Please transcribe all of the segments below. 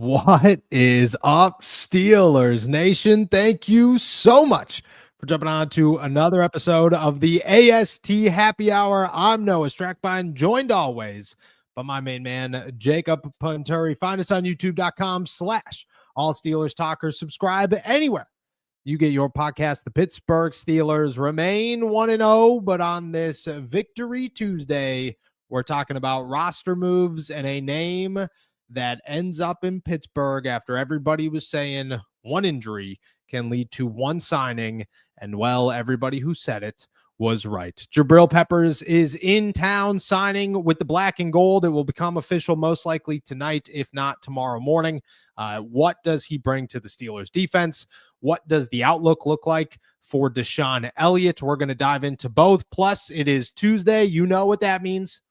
What is up, Steelers Nation? Thank you so much for jumping on to another episode of the AST Happy Hour. I'm Noah Strackbine, joined always by my main man, Jacob Punturi. Find us on youtube.com/All Steelers Talkers. Subscribe anywhere you get your podcast. The Pittsburgh Steelers remain 1-0, but on this Victory Tuesday, we're talking about roster moves and a name that ends up in Pittsburgh after everybody was saying one injury can lead to one signing. And well, everybody who said it was right. Jabril Peppers is in town signing with the black and gold. It will become official most likely tonight, if not tomorrow morning. What does he bring to the Steelers defense? What does the outlook look like for DeShon Elliott? We're going to dive into both. Plus, it is Tuesday. You know what that means.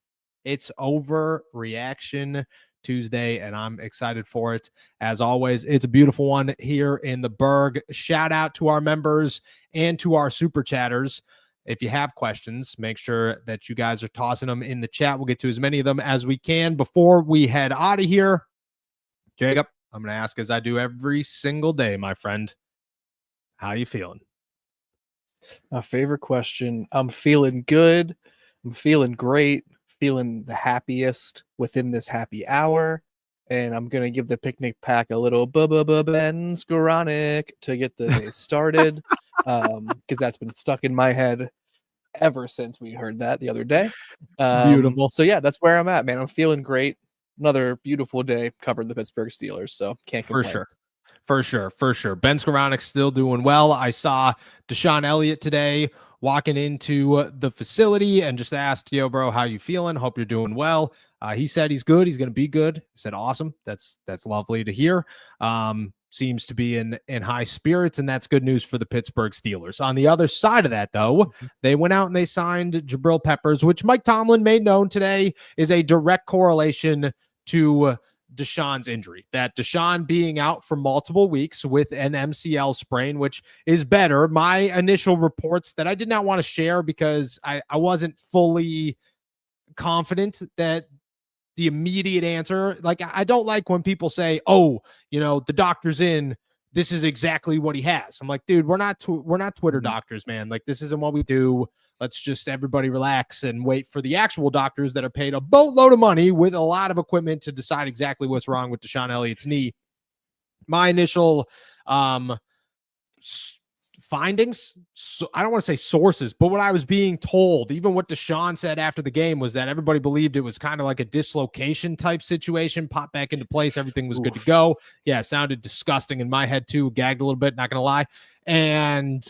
It's overreaction Tuesday, and I'm excited for it. As always, it's a beautiful one here in the Berg. Shout out to our members and to our super chatters. If you have questions, make sure that you guys are tossing them in the chat. We'll get to as many of them as we can. Before we head out of here, Jacob, I'm going to ask, as I do every single day, my friend, how you feeling? My favorite question. I'm feeling good. I'm feeling great. Feeling the happiest within this happy hour, and I'm gonna give the picnic pack a little Ben Skoranek to get the day started, because that's been stuck in my head ever since we heard that the other day. Beautiful. So yeah, that's where I'm at, man. I'm feeling great. Another beautiful day covering the Pittsburgh Steelers, so can't complain. For sure. Ben Skoranek still doing well. I saw DeShon Elliott today walking into the facility and just asked, yo, bro, how you feeling? Hope you're doing well. He said he's good. He's going to be good. I said, awesome. That's lovely to hear. Seems to be in high spirits, and that's good news for the Pittsburgh Steelers. On the other side of that, though, they went out and they signed Jabril Peppers, which Mike Tomlin made known today is a direct correlation to DeShon's injury, that DeShon being out for multiple weeks with an MCL sprain, which is better. My initial reports that I did not want to share because I wasn't fully confident that the immediate answer, like, I don't like when people say, oh, the doctor's in, this is exactly what he has. I'm like, dude, we're not Twitter doctors, man. Like, this isn't what we do. Let's just everybody relax and wait for the actual doctors that are paid a boatload of money with a lot of equipment to decide exactly what's wrong with DeShon Elliott's knee. My initial findings, so I don't want to say sources, but what I was being told, even what DeShon said after the game, was that everybody believed it was kind of like a dislocation type situation, popped back into place, everything was good to go. Yeah, it sounded disgusting in my head too, gagged a little bit, not going to lie. And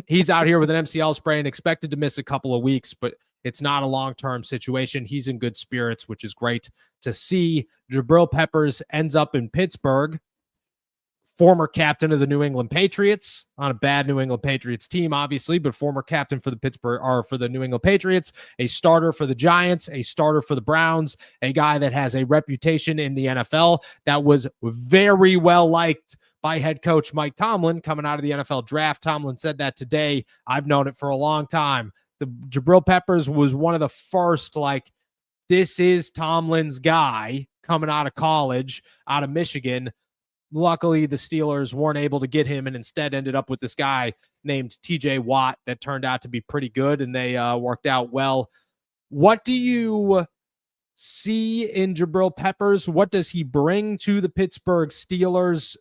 he's out here with an MCL sprain, expected to miss a couple of weeks, but it's not a long-term situation. He's in good spirits, which is great to see. Jabril Peppers ends up in Pittsburgh, former captain of the New England Patriots, on a bad New England Patriots team, obviously, but former captain for the New England Patriots, a starter for the Giants, a starter for the Browns, a guy that has a reputation in the NFL that was very well liked by head coach Mike Tomlin coming out of the NFL draft. Tomlin said that today. I've known it for a long time. The Jabril Peppers was one of the first, like, this is Tomlin's guy coming out of college, out of Michigan. Luckily, the Steelers weren't able to get him and instead ended up with this guy named TJ Watt that turned out to be pretty good, and they worked out well. What do you see in Jabril Peppers? What does he bring to the Pittsburgh Steelers?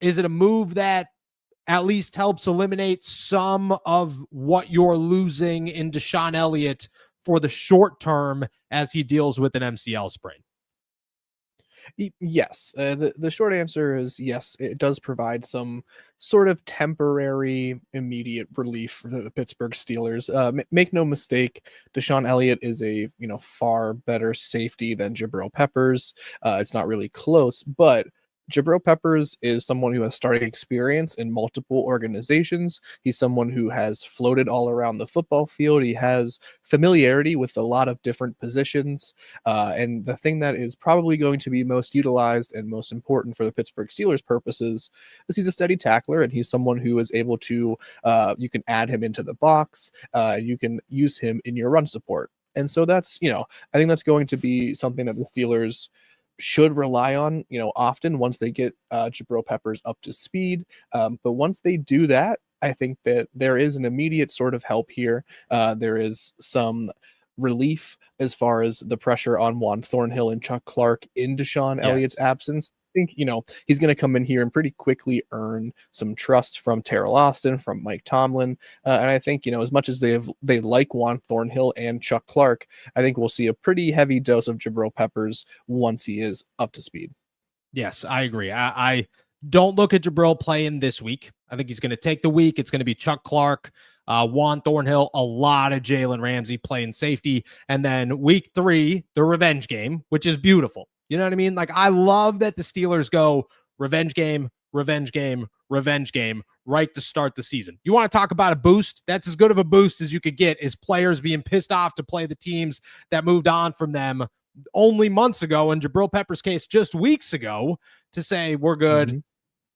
Is it a move that at least helps eliminate some of what you're losing in DeShon Elliott for the short term as he deals with an MCL sprain? Yes. The short answer is yes. It does provide some sort of temporary, immediate relief for the Pittsburgh Steelers. Make no mistake, DeShon Elliott is a far better safety than Jabril Peppers. It's not really close, but Jabril Peppers is someone who has starting experience in multiple organizations. He's someone who has floated all around the football field. He has familiarity with a lot of different positions. And the thing that is probably going to be most utilized and most important for the Pittsburgh Steelers purposes is he's a steady tackler, and he's someone who is able to, you can add him into the box. You can use him in your run support. And so that's, I think that's going to be something that the Steelers should rely on, often once they get Jabril Peppers up to speed. But once they do that, I think that there is an immediate sort of help here. There is some relief as far as the pressure on Juan Thornhill and Chuck Clark in DeShon Elliott's absence. I think, he's going to come in here and pretty quickly earn some trust from Terrell Austin, from Mike Tomlin. And I think, as much as they like Juan Thornhill and Chuck Clark, I think we'll see a pretty heavy dose of Jabril Peppers once he is up to speed. Yes, I agree. I don't look at Jabril playing this week. I think he's going to take the week. It's going to be Chuck Clark, Juan Thornhill, a lot of Jalen Ramsey playing safety. And then week 3, the revenge game, which is beautiful. You know what I mean? Like, I love that the Steelers go revenge game, revenge game, revenge game right to start the season. You want to talk about a boost? That's as good of a boost as you could get, is players being pissed off to play the teams that moved on from them only months ago, in Jabril Peppers' case, just weeks ago, to say, we're good. Mm-hmm.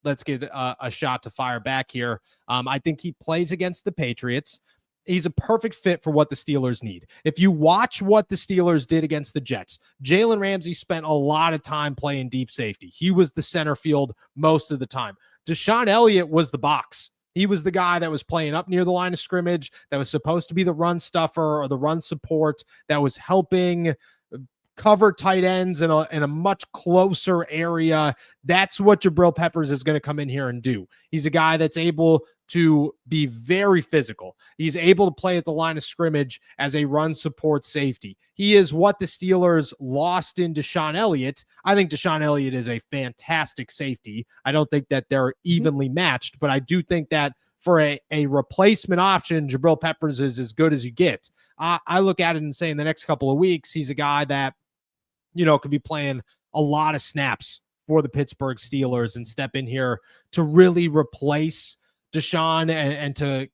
Let's get a shot to fire back here. I think he plays against the Patriots. He's a perfect fit for what the Steelers need. If you watch what the Steelers did against the Jets, Jalen Ramsey spent a lot of time playing deep safety. He was the center field most of the time. DeShon Elliott was the box. He was the guy that was playing up near the line of scrimmage, that was supposed to be the run stuffer or the run support, that was helping cover tight ends in a much closer area. That's what Jabril Peppers is going to come in here and do. He's a guy that's able to be very physical. He's able to play at the line of scrimmage as a run support safety. He is what the Steelers lost in DeShon Elliott. I think DeShon Elliott is a fantastic safety. I don't think that they're evenly matched, but I do think that for a replacement option, Jabril Peppers is as good as you get. I look at it and say, in the next couple of weeks, he's a guy that, could be playing a lot of snaps for the Pittsburgh Steelers and step in here to really replace DeShon and to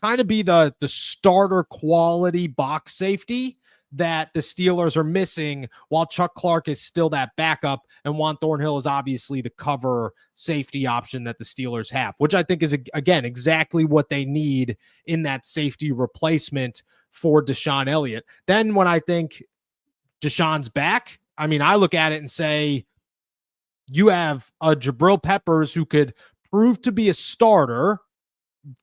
kind of be the starter quality box safety that the Steelers are missing, while Chuck Clark is still that backup and Juan Thornhill is obviously the cover safety option that the Steelers have, which I think is, again, exactly what they need in that safety replacement for DeShon Elliott. Then when I think DeShon's back, I mean, I look at it and say, you have a Jabril Peppers who could prove to be a starter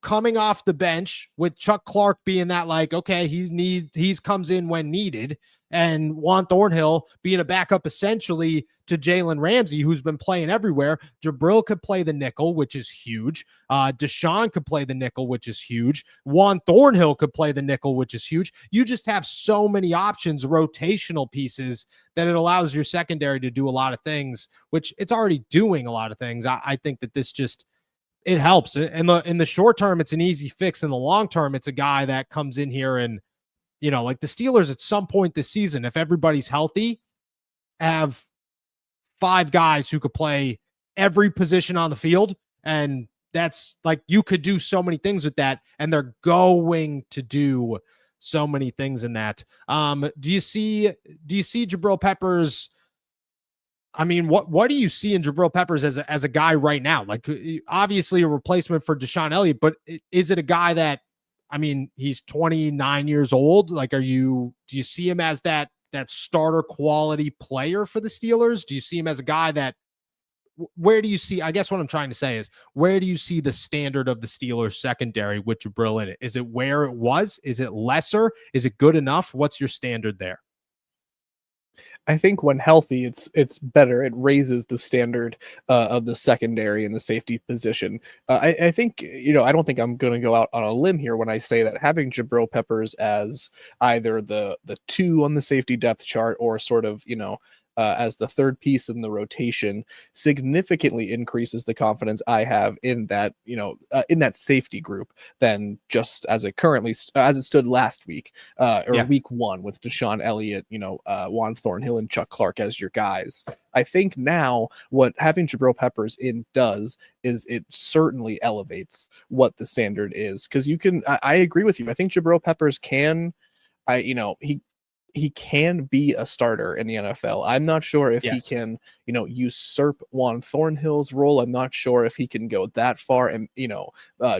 coming off the bench, with Chuck Clark being that, like, okay, he's comes in when needed, and Juan Thornhill being a backup essentially to Jalen Ramsey, who's been playing everywhere. Jabril could play the nickel, which is huge. DeShon could play the nickel, which is huge. Juan Thornhill could play the nickel, which is huge. You just have so many options, rotational pieces, that it allows your secondary to do a lot of things, which it's already doing a lot of things. I think that this just, it helps. In the short term, it's an easy fix. In the long term, it's a guy that comes in here and, like the Steelers at some point this season, if everybody's healthy, have 5 guys who could play every position on the field. And that's, like, you could do so many things with that, and they're going to do so many things in that. Do you see Jabril Peppers? I mean, what do you see in Jabril Peppers as a guy right now? Like, obviously a replacement for DeShon Elliott, but is it a guy that, I mean, he's 29 years old. Like, do you see him as that starter quality player for the Steelers? Do you see him as a guy that, where do you see, I guess what I'm trying to say is, where do you see the standard of the Steelers secondary with Jabril in it? Is it where it was? Is it lesser? Is it good enough? What's your standard there? I think when healthy, it's better. It raises the standard of the secondary and the safety position. I think, I don't think I'm going to go out on a limb here when I say that having Jabril Peppers as either the 2 on the safety depth chart, or sort of, as the third piece in the rotation, significantly increases the confidence I have in that, in that safety group, than just as it stood last week, week 1 with DeShon Elliott, Juan Thornhill and Chuck Clark as your guys. I think now what having Jabril Peppers in does is it certainly elevates what the standard is. Because I agree with you. I think Jabril Peppers he can be a starter in the NFL. I'm not sure if he can, usurp Juan Thornhill's role. I'm not sure if he can go that far and,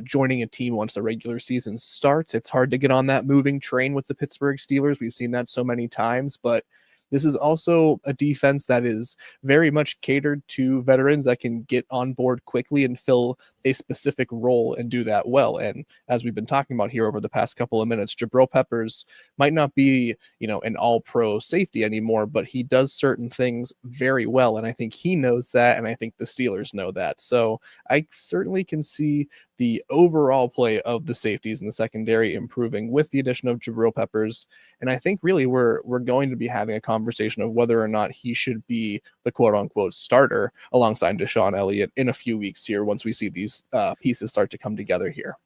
joining a team once the regular season starts. It's hard to get on that moving train with the Pittsburgh Steelers. We've seen that so many times, but this is also a defense that is very much catered to veterans that can get on board quickly and fill a specific role and do that well. And as we've been talking about here over the past couple of minutes, Jabril Peppers might not be, an all-pro safety anymore, but he does certain things very well. And I think he knows that, and I think the Steelers know that. So I certainly can see the overall play of the safeties in the secondary improving with the addition of Jabril Peppers. And I think really we're going to be having a conversation of whether or not he should be the quote unquote starter alongside DeShon Elliott in a few weeks here once we see these pieces start to come together here.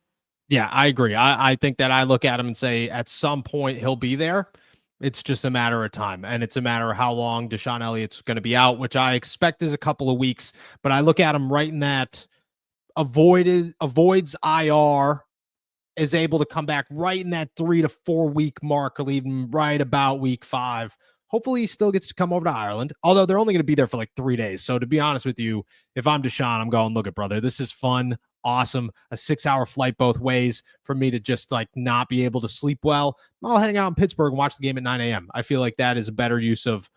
Yeah, I agree. I think that I look at him and say at some point he'll be there. It's just a matter of time, and it's a matter of how long DeShon Elliott's going to be out, which I expect is a couple of weeks. But I look at him right in that avoids IR, is able to come back right in that 3 to 4 week mark, or even right about week 5. Hopefully he still gets to come over to Ireland, although they're only going to be there for like 3 days. So to be honest with you, if I'm DeShon, I'm going, look at brother, this is fun, awesome, a 6-hour flight both ways for me to just like not be able to sleep well. I'll hang out in Pittsburgh and watch the game at 9 a.m. I feel like that is a better use of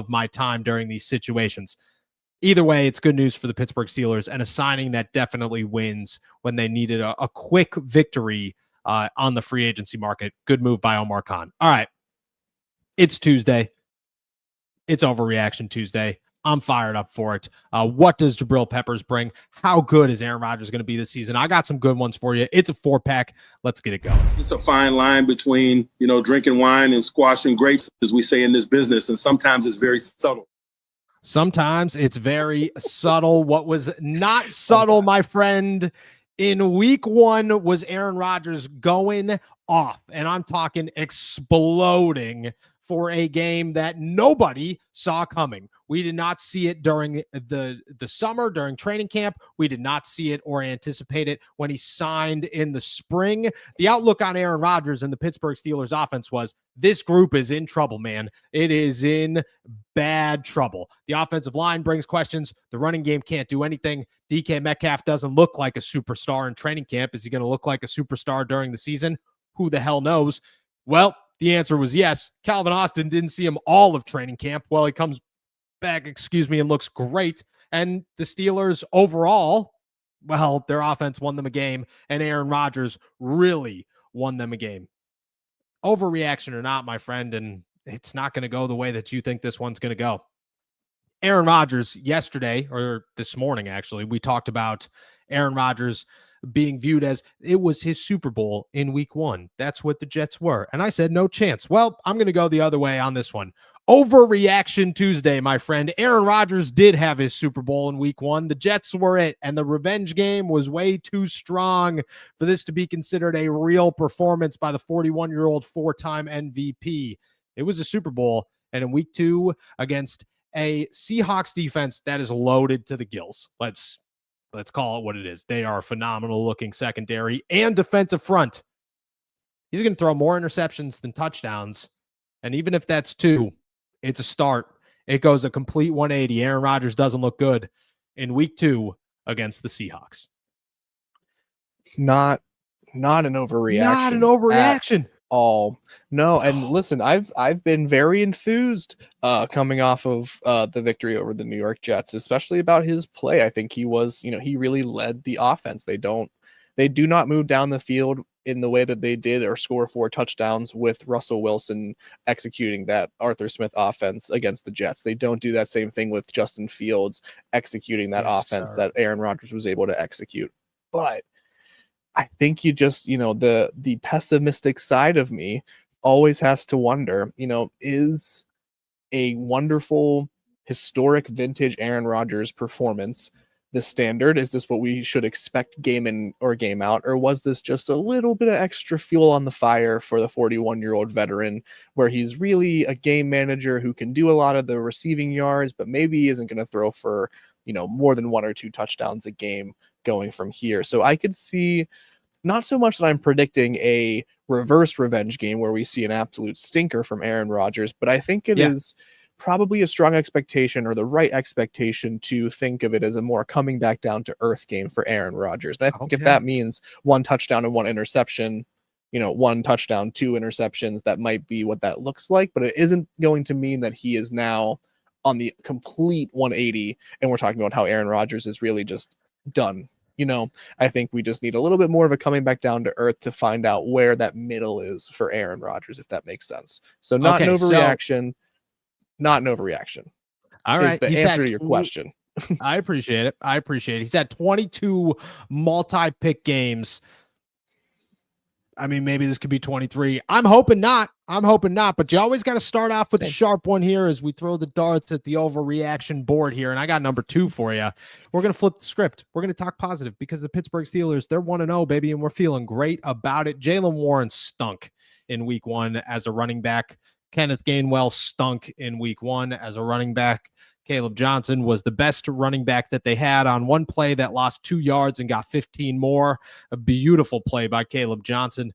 my time during these situations. Either way, it's good news for the Pittsburgh Steelers and a signing that definitely wins when they needed a quick victory on the free agency market. Good move by Omar Khan. All right. It's Tuesday. It's Overreaction Tuesday. I'm fired up for it. What does Jabril Peppers bring? How good is Aaron Rodgers going to be this season? I got some good ones for you. It's a 4-pack. Let's get it going. It's a fine line between, drinking wine and squashing grapes, as we say in this business. And sometimes it's very subtle. Sometimes it's very subtle. What was not subtle, my friend, in week 1 was Aaron Rodgers going off. And I'm talking exploding for a game that nobody saw coming. We did not see it during the summer, during training camp. We did not see it or anticipate it when he signed in the spring. The outlook on Aaron Rodgers and the Pittsburgh Steelers offense was, this group is in trouble, man. It is in bad trouble. The offensive line brings questions. The running game can't do anything. DK Metcalf doesn't look like a superstar in training camp. Is he going to look like a superstar during the season? Who the hell knows? Well, the answer was yes. Calvin Austin didn't see him all of training camp. Well, he comes back, and looks great. And the Steelers overall, well, their offense won them a game, and Aaron Rodgers really won them a game. Overreaction or not, my friend, and it's not going to go the way that you think this one's going to go. Aaron Rodgers yesterday, or this morning, actually, we talked about Aaron Rodgers being viewed as it was his Super Bowl in week 1. That's what the Jets were. And I said, no chance. Well, I'm going to go the other way on this one. Overreaction Tuesday, my friend. Aaron Rodgers did have his Super Bowl in week 1. The Jets were it, and the revenge game was way too strong for this to be considered a real performance by the 41-year-old 4-time MVP. It was a Super Bowl, and in week 2 against a Seahawks defense that is loaded to the gills. Let's call it what it is. They are a phenomenal looking secondary and defensive front. He's going to throw more interceptions than touchdowns. And even if that's 2, it's a start. It goes a complete 180. Aaron Rodgers doesn't look good in week 2 against the Seahawks. Not an overreaction. Not an overreaction. All. No, and listen, I've been very enthused coming off of the victory over the New York Jets, especially about his play. I think he was, he really led the offense. They do not move down the field in the way that they did or score 4 touchdowns with Russell Wilson executing that Arthur Smith offense against the Jets. They don't do that same thing with Justin Fields executing that offense that Aaron Rodgers was able to execute. But I think you just, the pessimistic side of me always has to wonder, is a wonderful, historic, vintage Aaron Rodgers performance the standard? Is this what we should expect game in or game out? Or was this just a little bit of extra fuel on the fire for the 41-year-old veteran, where he's really a game manager who can do a lot of the receiving yards, but maybe he isn't going to throw for, more than 1 or 2 touchdowns a game going from here? So I could see, not so much that I'm predicting a reverse revenge game where we see an absolute stinker from Aaron Rodgers, but I think it is probably a strong expectation, or the right expectation, to think of it as a more coming back down to earth game for Aaron Rodgers. And I think if that means 1 touchdown and 1 interception, 1 touchdown, 2 interceptions. That might be what that looks like, but it isn't going to mean that he is now on the complete 180. And we're talking about how Aaron Rodgers is really just done. I think we just need a little bit more of a coming back down to earth to find out where that middle is for Aaron Rodgers, if that makes sense. So not an overreaction, not an overreaction. All right. Is the answer to your question. I appreciate it. He's had 22 multi-pick games. I mean, maybe this could be 23. I'm hoping not, but you always got to start off with a sharp one here as we throw the darts at the overreaction board here. And I got number 2 for you. We're going to flip the script. We're going to talk positive because the Pittsburgh Steelers, they're 1-0, baby, and we're feeling great about it. Jaylen Warren stunk in week 1 as a running back. Kenneth Gainwell stunk in week 1 as a running back. Caleb Johnson was the best running back that they had on one play that lost 2 yards and got 15 more. A beautiful play by Caleb Johnson.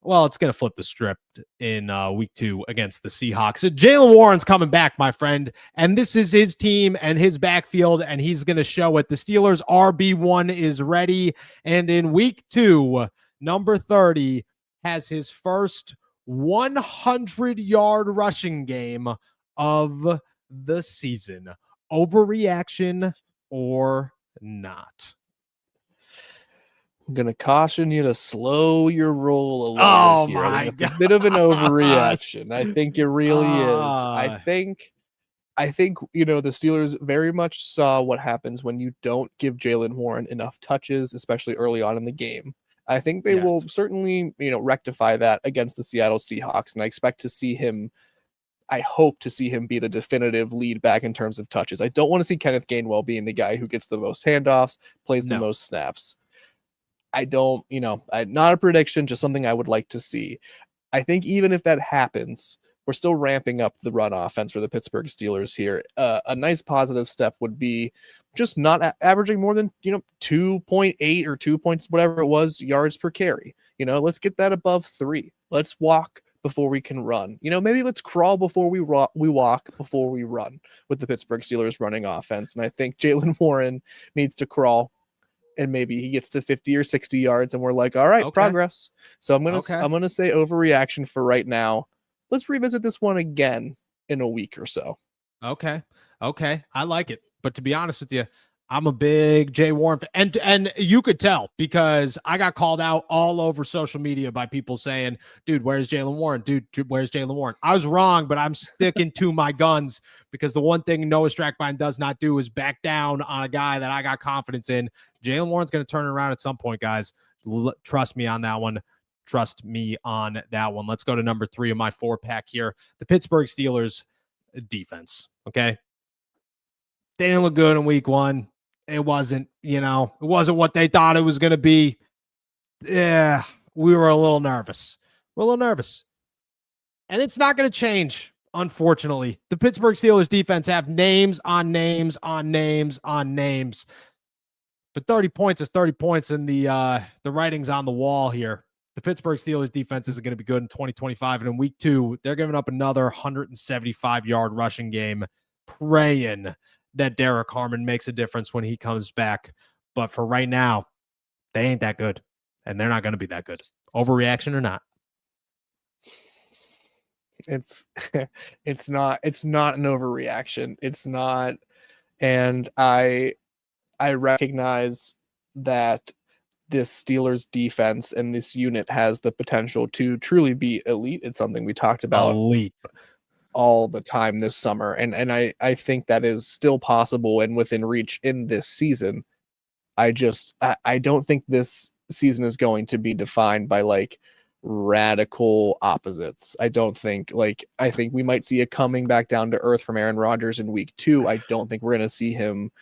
Well, it's going to flip the script in week 2 against the Seahawks. So Jaylen Warren's coming back, my friend, and this is his team and his backfield, and he's going to show it. The Steelers' RB1 is ready, and in week 2, number 30 has his first 100-yard rushing game of the season. Overreaction or not? I'm gonna caution you to slow your roll a little. Oh here. my It's God. a bit of an overreaction. I think it really is. I think the Steelers very much saw what happens when you don't give Jaylen Warren enough touches, especially early on in the game. I think they will certainly, rectify that against the Seattle Seahawks, and I expect to see him. I hope to see him be the definitive lead back in terms of touches. I don't want to see Kenneth Gainwell being the guy who gets the most handoffs, plays the most snaps. Not a prediction, just something I would like to see. I think even if that happens, we're still ramping up the run offense for the Pittsburgh Steelers here. A nice positive step would be just not averaging more than 2.8 or 2 points, whatever it was, yards per carry. Let's get that above 3. Let's walk before we can run. Maybe let's crawl before we walk before we run with the Pittsburgh Steelers running offense. And I think Jaylen Warren needs to crawl, and maybe he gets to 50 or 60 yards, and we're like, all right, progress. So I'm gonna say overreaction for right now. Let's revisit this one again in a week or so. Okay. I like it. But to be honest with you, I'm a big Jay Warren fan. And you could tell because I got called out all over social media by people saying, dude, where's Jaylen Warren? Dude, where's Jaylen Warren? I was wrong, but I'm sticking to my guns because the one thing Noah Strackbein does not do is back down on a guy that I got confidence in. Jaylen Warren's going to turn it around at some point, guys. Trust me on that one. Let's go to number 3 of my 4-pack here. The Pittsburgh Steelers defense. Okay. They didn't look good in week 1. It wasn't what they thought it was going to be. Yeah, we were a little nervous. And it's not going to change, unfortunately. The Pittsburgh Steelers defense have names on names on names on names. But 30 points is 30 points, and the writing's on the wall here. The Pittsburgh Steelers defense isn't going to be good in 2025. And in week 2, they're giving up another 175-yard rushing game, praying that Derek Harmon makes a difference when he comes back. But for right now, they ain't that good, and they're not going to be that good. Overreaction or not? It's not an overreaction. It's not. And I recognize that this Steelers defense and this unit has the potential to truly be elite. It's something we talked about elite all the time this summer. And I think that is still possible and within reach in this season. I don't think this season is going to be defined by like radical opposites. I think we might see a coming back down to earth from Aaron Rodgers in week 2. I don't think we're going to see him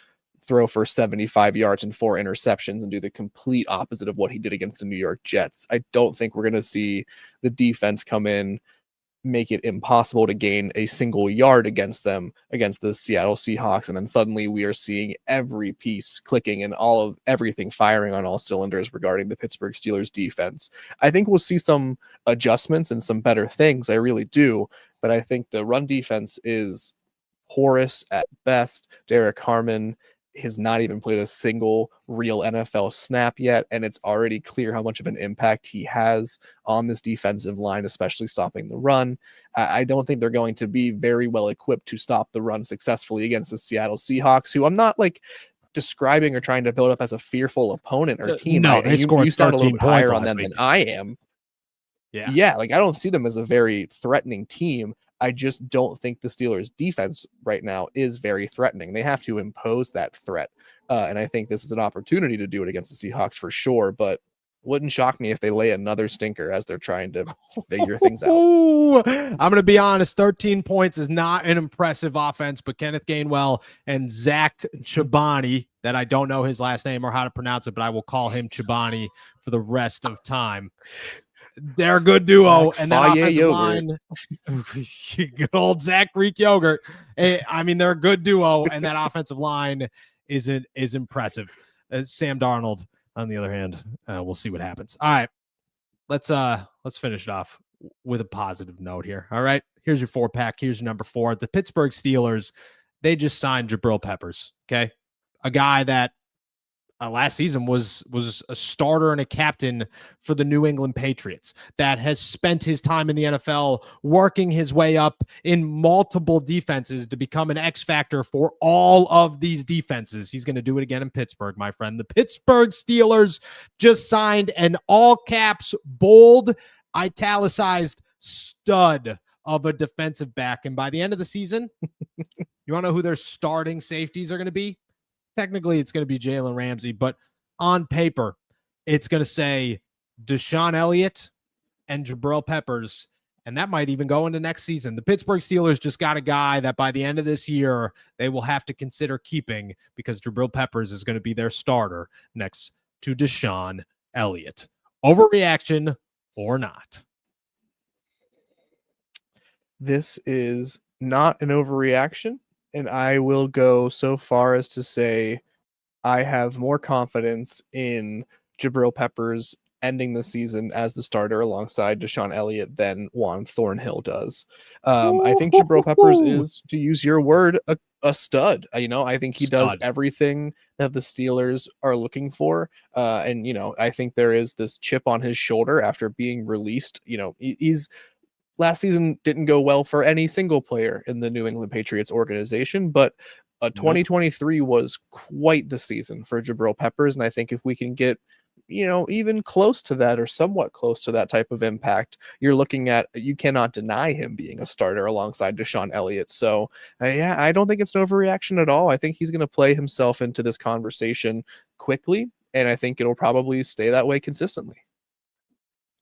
throw for 75 yards and 4 interceptions and do the complete opposite of what he did against the New York Jets. I don't think we're going to see the defense come in, make it impossible to gain a single yard against them, against the Seattle Seahawks. And then suddenly we are seeing every piece clicking and everything firing on all cylinders regarding the Pittsburgh Steelers defense. I think we'll see some adjustments and some better things. I really do. But I think the run defense is porous at best. Derek Harmon has not even played a single real NFL snap yet, and it's already clear how much of an impact he has on this defensive line, especially stopping the run. I don't think they're going to be very well equipped to stop the run successfully against the Seattle Seahawks, who I'm not like describing or trying to build up as a fearful opponent or team. No, they scored you sound a little 13 bit higher points on last them week. than I am. Yeah. Like I don't see them as a very threatening team. I just don't think the Steelers defense right now is very threatening. They have to impose that threat. And I think this is an opportunity to do it against the Seahawks for sure, but wouldn't shock me if they lay another stinker as they're trying to figure things out. I'm going to be honest. 13 points is not an impressive offense, but Kenneth Gainwell and Zach Chobani, that I don't know his last name or how to pronounce it, but I will call him Chobani for the rest of time. They're a good duo, Zach and that offensive yogurt. line, good old Zach Greek yogurt. I mean, they're a good duo, and that offensive line is impressive. Sam Darnold, on the other hand, we'll see what happens. All right, let's finish it off with a positive note here. All right, here's your 4-pack. Here's your number 4. The Pittsburgh Steelers, they just signed Jabril Peppers. Okay, a guy that last season was a starter and a captain for the New England Patriots, that has spent his time in the NFL working his way up in multiple defenses to become an X factor for all of these defenses. He's going to do it again in Pittsburgh, my friend. The Pittsburgh Steelers just signed an all caps, bold, italicized stud of a defensive back. And by the end of the season, you want to know who their starting safeties are going to be? Technically, it's going to be Jalen Ramsey, but on paper, it's going to say DeShon Elliott and Jabril Peppers, and that might even go into next season. The Pittsburgh Steelers just got a guy that by the end of this year, they will have to consider keeping, because Jabril Peppers is going to be their starter next to DeShon Elliott. Overreaction or not? This is not an overreaction. And I will go so far as to say I have more confidence in Jabril Peppers ending the season as the starter alongside DeShon Elliott than Juan Thornhill does. I think Jabril Peppers is, to use your word, a stud. I think he does everything that the Steelers are looking for. And I think there is this chip on his shoulder after being released. He's last season didn't go well for any single player in the New England Patriots organization, but 2023 was quite the season for Jabril Peppers. And I think if we can get, even close to that or somewhat close to that type of impact, you're looking at, you cannot deny him being a starter alongside DeShon Elliott. So I don't think it's an overreaction at all. I think he's going to play himself into this conversation quickly, and I think it'll probably stay that way consistently.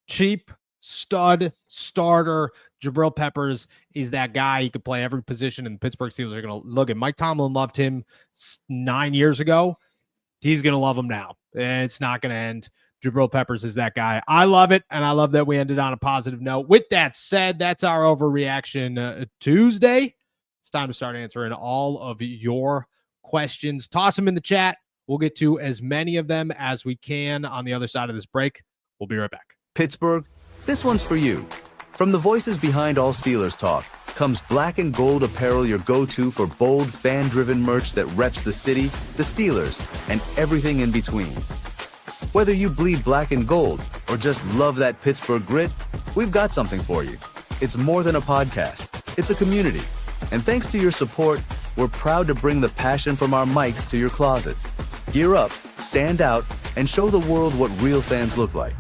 Cheap stud starter Jabril Peppers is that guy. He could play every position, and the Pittsburgh Steelers are going to look at. Mike Tomlin loved him 9 years ago. He's going to love him now, and it's not going to end. Jabril Peppers is that guy. I love it, and I love that we ended on a positive note. With that said, that's our overreaction Tuesday. It's time to start answering all of your questions. Toss them in the chat. We'll get to as many of them as we can on the other side of this break. We'll be right back. Pittsburgh, this one's for you. From the voices behind all Steelers talk comes Black and Gold apparel, your go-to for bold, fan-driven merch that reps the city, the Steelers, and everything in between. Whether you bleed black and gold or just love that Pittsburgh grit, we've got something for you. It's more than a podcast. It's a community. And thanks to your support, we're proud to bring the passion from our mics to your closets. Gear up, stand out, and show the world what real fans look like.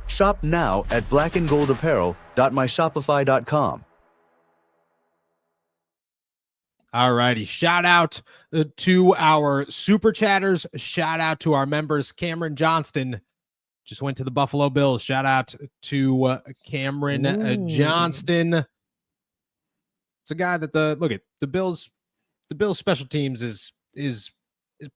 Shop now at blackandgoldapparel.myshopify.com. All righty. Shout out to our super chatters. Shout out to our members. Cameron Johnston just went to the Buffalo Bills. Shout out to Cameron Johnston. It's a guy that the Bills special teams is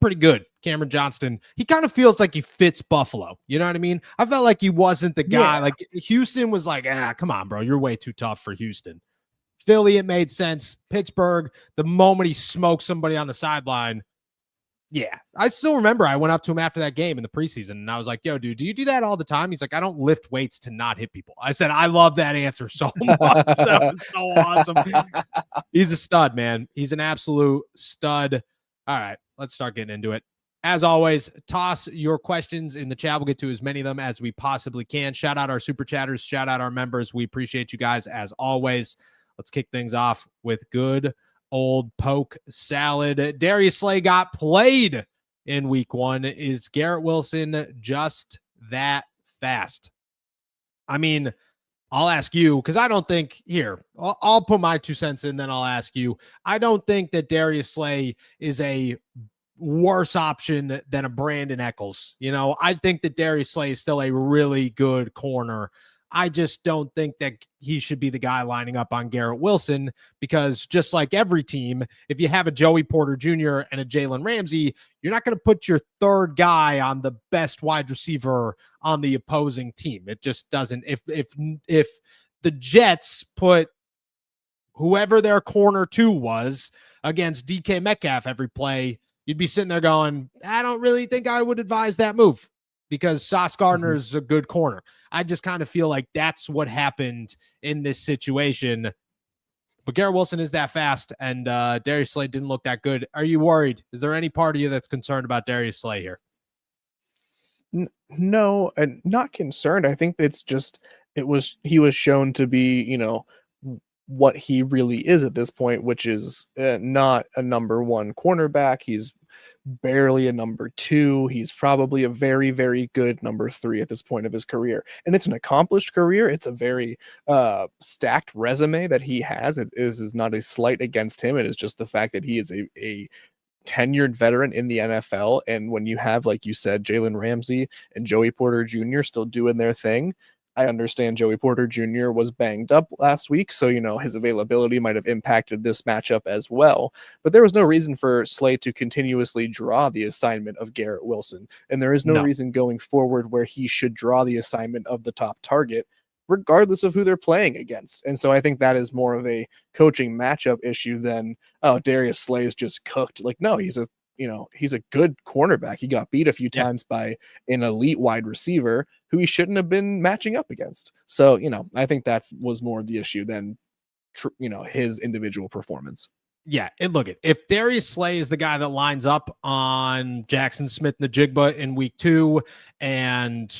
pretty good. Cameron Johnston, he kind of feels like he fits Buffalo. You know what I mean? I felt like he wasn't the guy. Like Houston was like, come on, bro. You're way too tough for Houston. Philly, it made sense. Pittsburgh, the moment he smoked somebody on the sideline. Yeah. I still remember I went up to him after that game in the preseason and I was like, yo, dude, do you do that all the time? He's like, I don't lift weights to not hit people. I said, I love that answer so much. That was so awesome. He's a stud, man. He's an absolute stud. All right. let's start getting into it. As always, toss your questions in the chat. We'll get to as many of them as we possibly can. Shout out our super chatters. Shout out our members. We appreciate you guys as always. Let's kick things off with good old poke salad. Darius Slay got played in week 1. Is Garrett Wilson just that fast? I mean, I'll ask you, because I don't think, here, I'll put my 2 cents in, then I'll ask you. I don't think that Darius Slay is a worse option than a Brandon Eccles. You know, I think that Darius Slay is still a really good corner. I just don't think that he should be the guy lining up on Garrett Wilson, because just like every team, if you have a Joey Porter Jr. and a Jalen Ramsey, you're not going to put your third guy on the best wide receiver on the opposing team. It just doesn't. If the Jets put whoever their corner 2 was against DK Metcalf every play, you'd be sitting there going, I don't really think I would advise that move, because Sauce Gardner is a good corner. I just kind of feel like that's what happened in this situation. But Garrett Wilson is that fast, and Darius Slay didn't look that good. Are you worried? Is there any part of you that's concerned about Darius Slay here? No, and not concerned. I think it's just he was shown to be, you know, what he really is at this point, which is not a number 1 cornerback. He's barely a number 2. He's probably a very, very good number 3 at this point of his career. And it's an accomplished career. It's a very stacked resume that he has. It is not a slight against him. It is just the fact that he is a tenured veteran in the NFL. And when you have, like you said, Jalen Ramsey and Joey Porter Jr. still doing their thing, I understand Joey Porter Jr. was banged up last week, so, you know, his availability might have impacted this matchup as well. But there was no reason for Slay to continuously draw the assignment of Garrett Wilson. And there is no reason going forward where he should draw the assignment of the top target, regardless of who they're playing against. And so I think that is more of a coaching matchup issue than, oh, Darius Slay is just cooked. Like, no, he's a good cornerback. He got beat a few times by an elite wide receiver who he shouldn't have been matching up against. So, you know, I think that was more the issue than, his individual performance. Yeah, and look, if Darius Slay is the guy that lines up on Jackson Smith-Njigba in week 2, and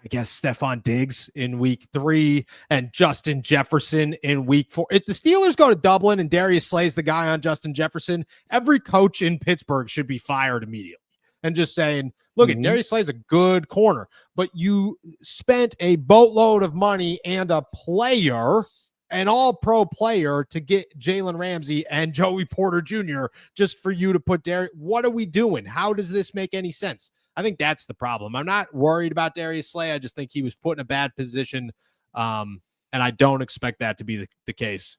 I guess Stephon Diggs in week 3, and Justin Jefferson in week 4. If the Steelers go to Dublin and Darius Slay's the guy on Justin Jefferson, every coach in Pittsburgh should be fired immediately. And just saying, look, at Darius Slay's a good corner, but you spent a boatload of money and a player, an all-pro player, to get Jalen Ramsey and Joey Porter Jr. just for you to put Darius. What are we doing? How does this make any sense? I think that's the problem. I'm not worried about Darius Slay. I just think he was put in a bad position, and I don't expect that to be the case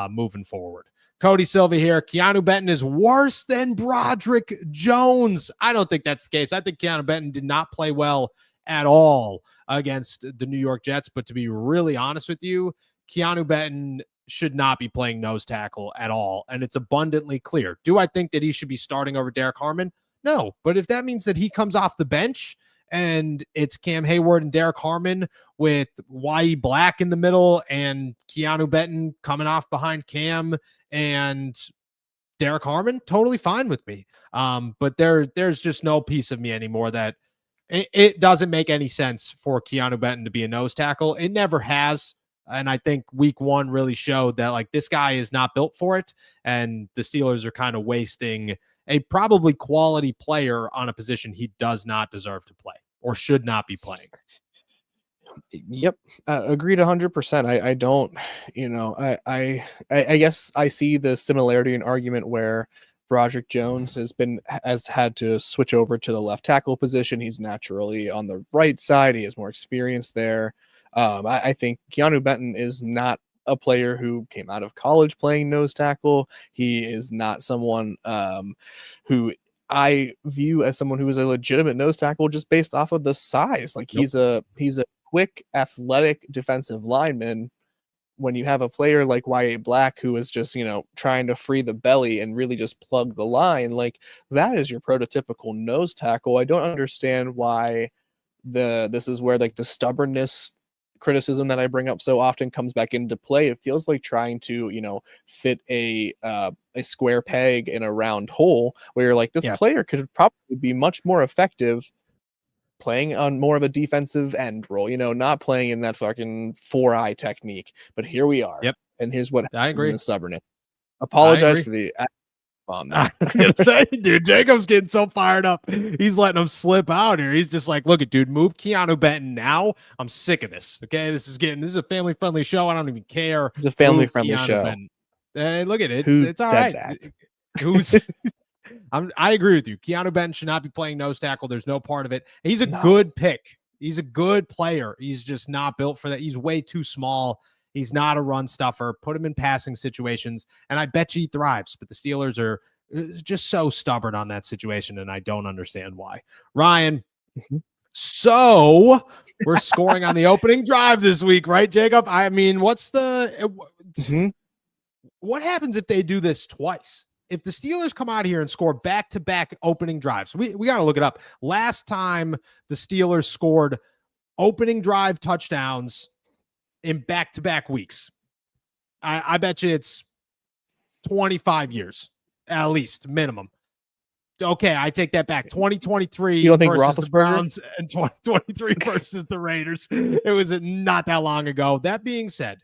moving forward. Cody Silva here. Keanu Benton is worse than Broderick Jones. I don't think that's the case. I think Keanu Benton did not play well at all against the New York Jets, but to be really honest with you, Keanu Benton should not be playing nose tackle at all, and it's abundantly clear. Do I think that he should be starting over Derek Harmon? No, but if that means that he comes off the bench and it's Cam Hayward and Derek Harmon with Y.E. Black in the middle and Keanu Benton coming off behind Cam and Derek Harmon, totally fine with me. But there's just no piece of me anymore that it doesn't make any sense for Keanu Benton to be a nose tackle. It never has. And I think week 1 really showed that, like, this guy is not built for it. And the Steelers are kind of wasting a probably quality player on a position he does not deserve to play or should not be playing. Yep. Agreed 100%. I don't, I guess I see the similarity in argument where Broderick Jones has had to switch over to the left tackle position. He's naturally on the right side. He has more experience there. I think Keanu Benton is not a player who came out of college playing nose tackle. He is not someone who I view as someone who is a legitimate nose tackle just based off of the size. Like, he's a quick, athletic defensive lineman. When you have a player like Y.A. Black, who is just, trying to free the belly and really just plug the line, like, that is your prototypical nose tackle. I don't understand why this is where, like, the stubbornness criticism that I bring up so often comes back into play. It feels like trying to, fit a square peg in a round hole, where you're like, this player could probably be much more effective playing on more of a defensive end role, not playing in that fucking 4-eye technique. But here we are. Yep. And here's what I agree. in the stubbornness. Apologize for the bomb there. I'm gonna say, dude, Jacob's getting so fired up. He's letting him slip out here. He's just like, look at, dude, move Keanu Benton now. I'm sick of this. Okay, this is a family friendly show. I don't even care. It's a family friendly show. Hey, look at it. Who It's all said right. that? Who's? I agree with you. Keanu Benton should not be playing nose tackle. There's no part of it. He's a good pick. He's a good player. He's just not built for that. He's way too small. He's not a run stuffer. Put him in passing situations, and I bet you he thrives. But the Steelers are just so stubborn on that situation, and I don't understand why. Ryan, so we're scoring on the opening drive this week, right, Jacob? I mean, what happens if they do this twice? If the Steelers come out here and score back-to-back opening drives, we got to look it up. Last time the Steelers scored opening drive touchdowns in back-to-back weeks, I bet you it's 25 years, at least, minimum. Okay, I take that back. 2023 you don't think versus the Browns Roethlisberger? and 2023 versus the Raiders. It was not that long ago. That being said,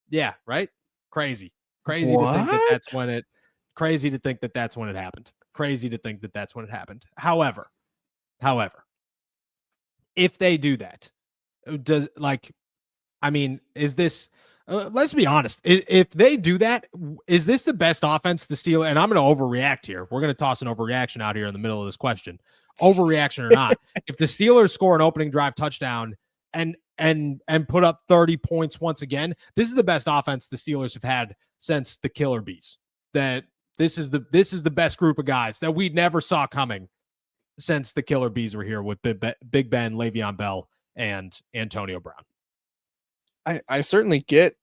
yeah, right? Crazy to think that that's when it Crazy to think that that's when it happened. However, if they do that, is this, let's be honest, if they do that, is this the best offense the Steelers, and I'm going to overreact here. We're going to toss an overreaction out here in the middle of this question. Overreaction or not, if the Steelers score an opening drive touchdown and put up 30 points once again, this is the best offense the Steelers have had since the Killer Bees. That this is the best group of guys that we never saw coming since the Killer Bees were here with Big Ben, Le'Veon Bell, and Antonio Brown. I certainly get,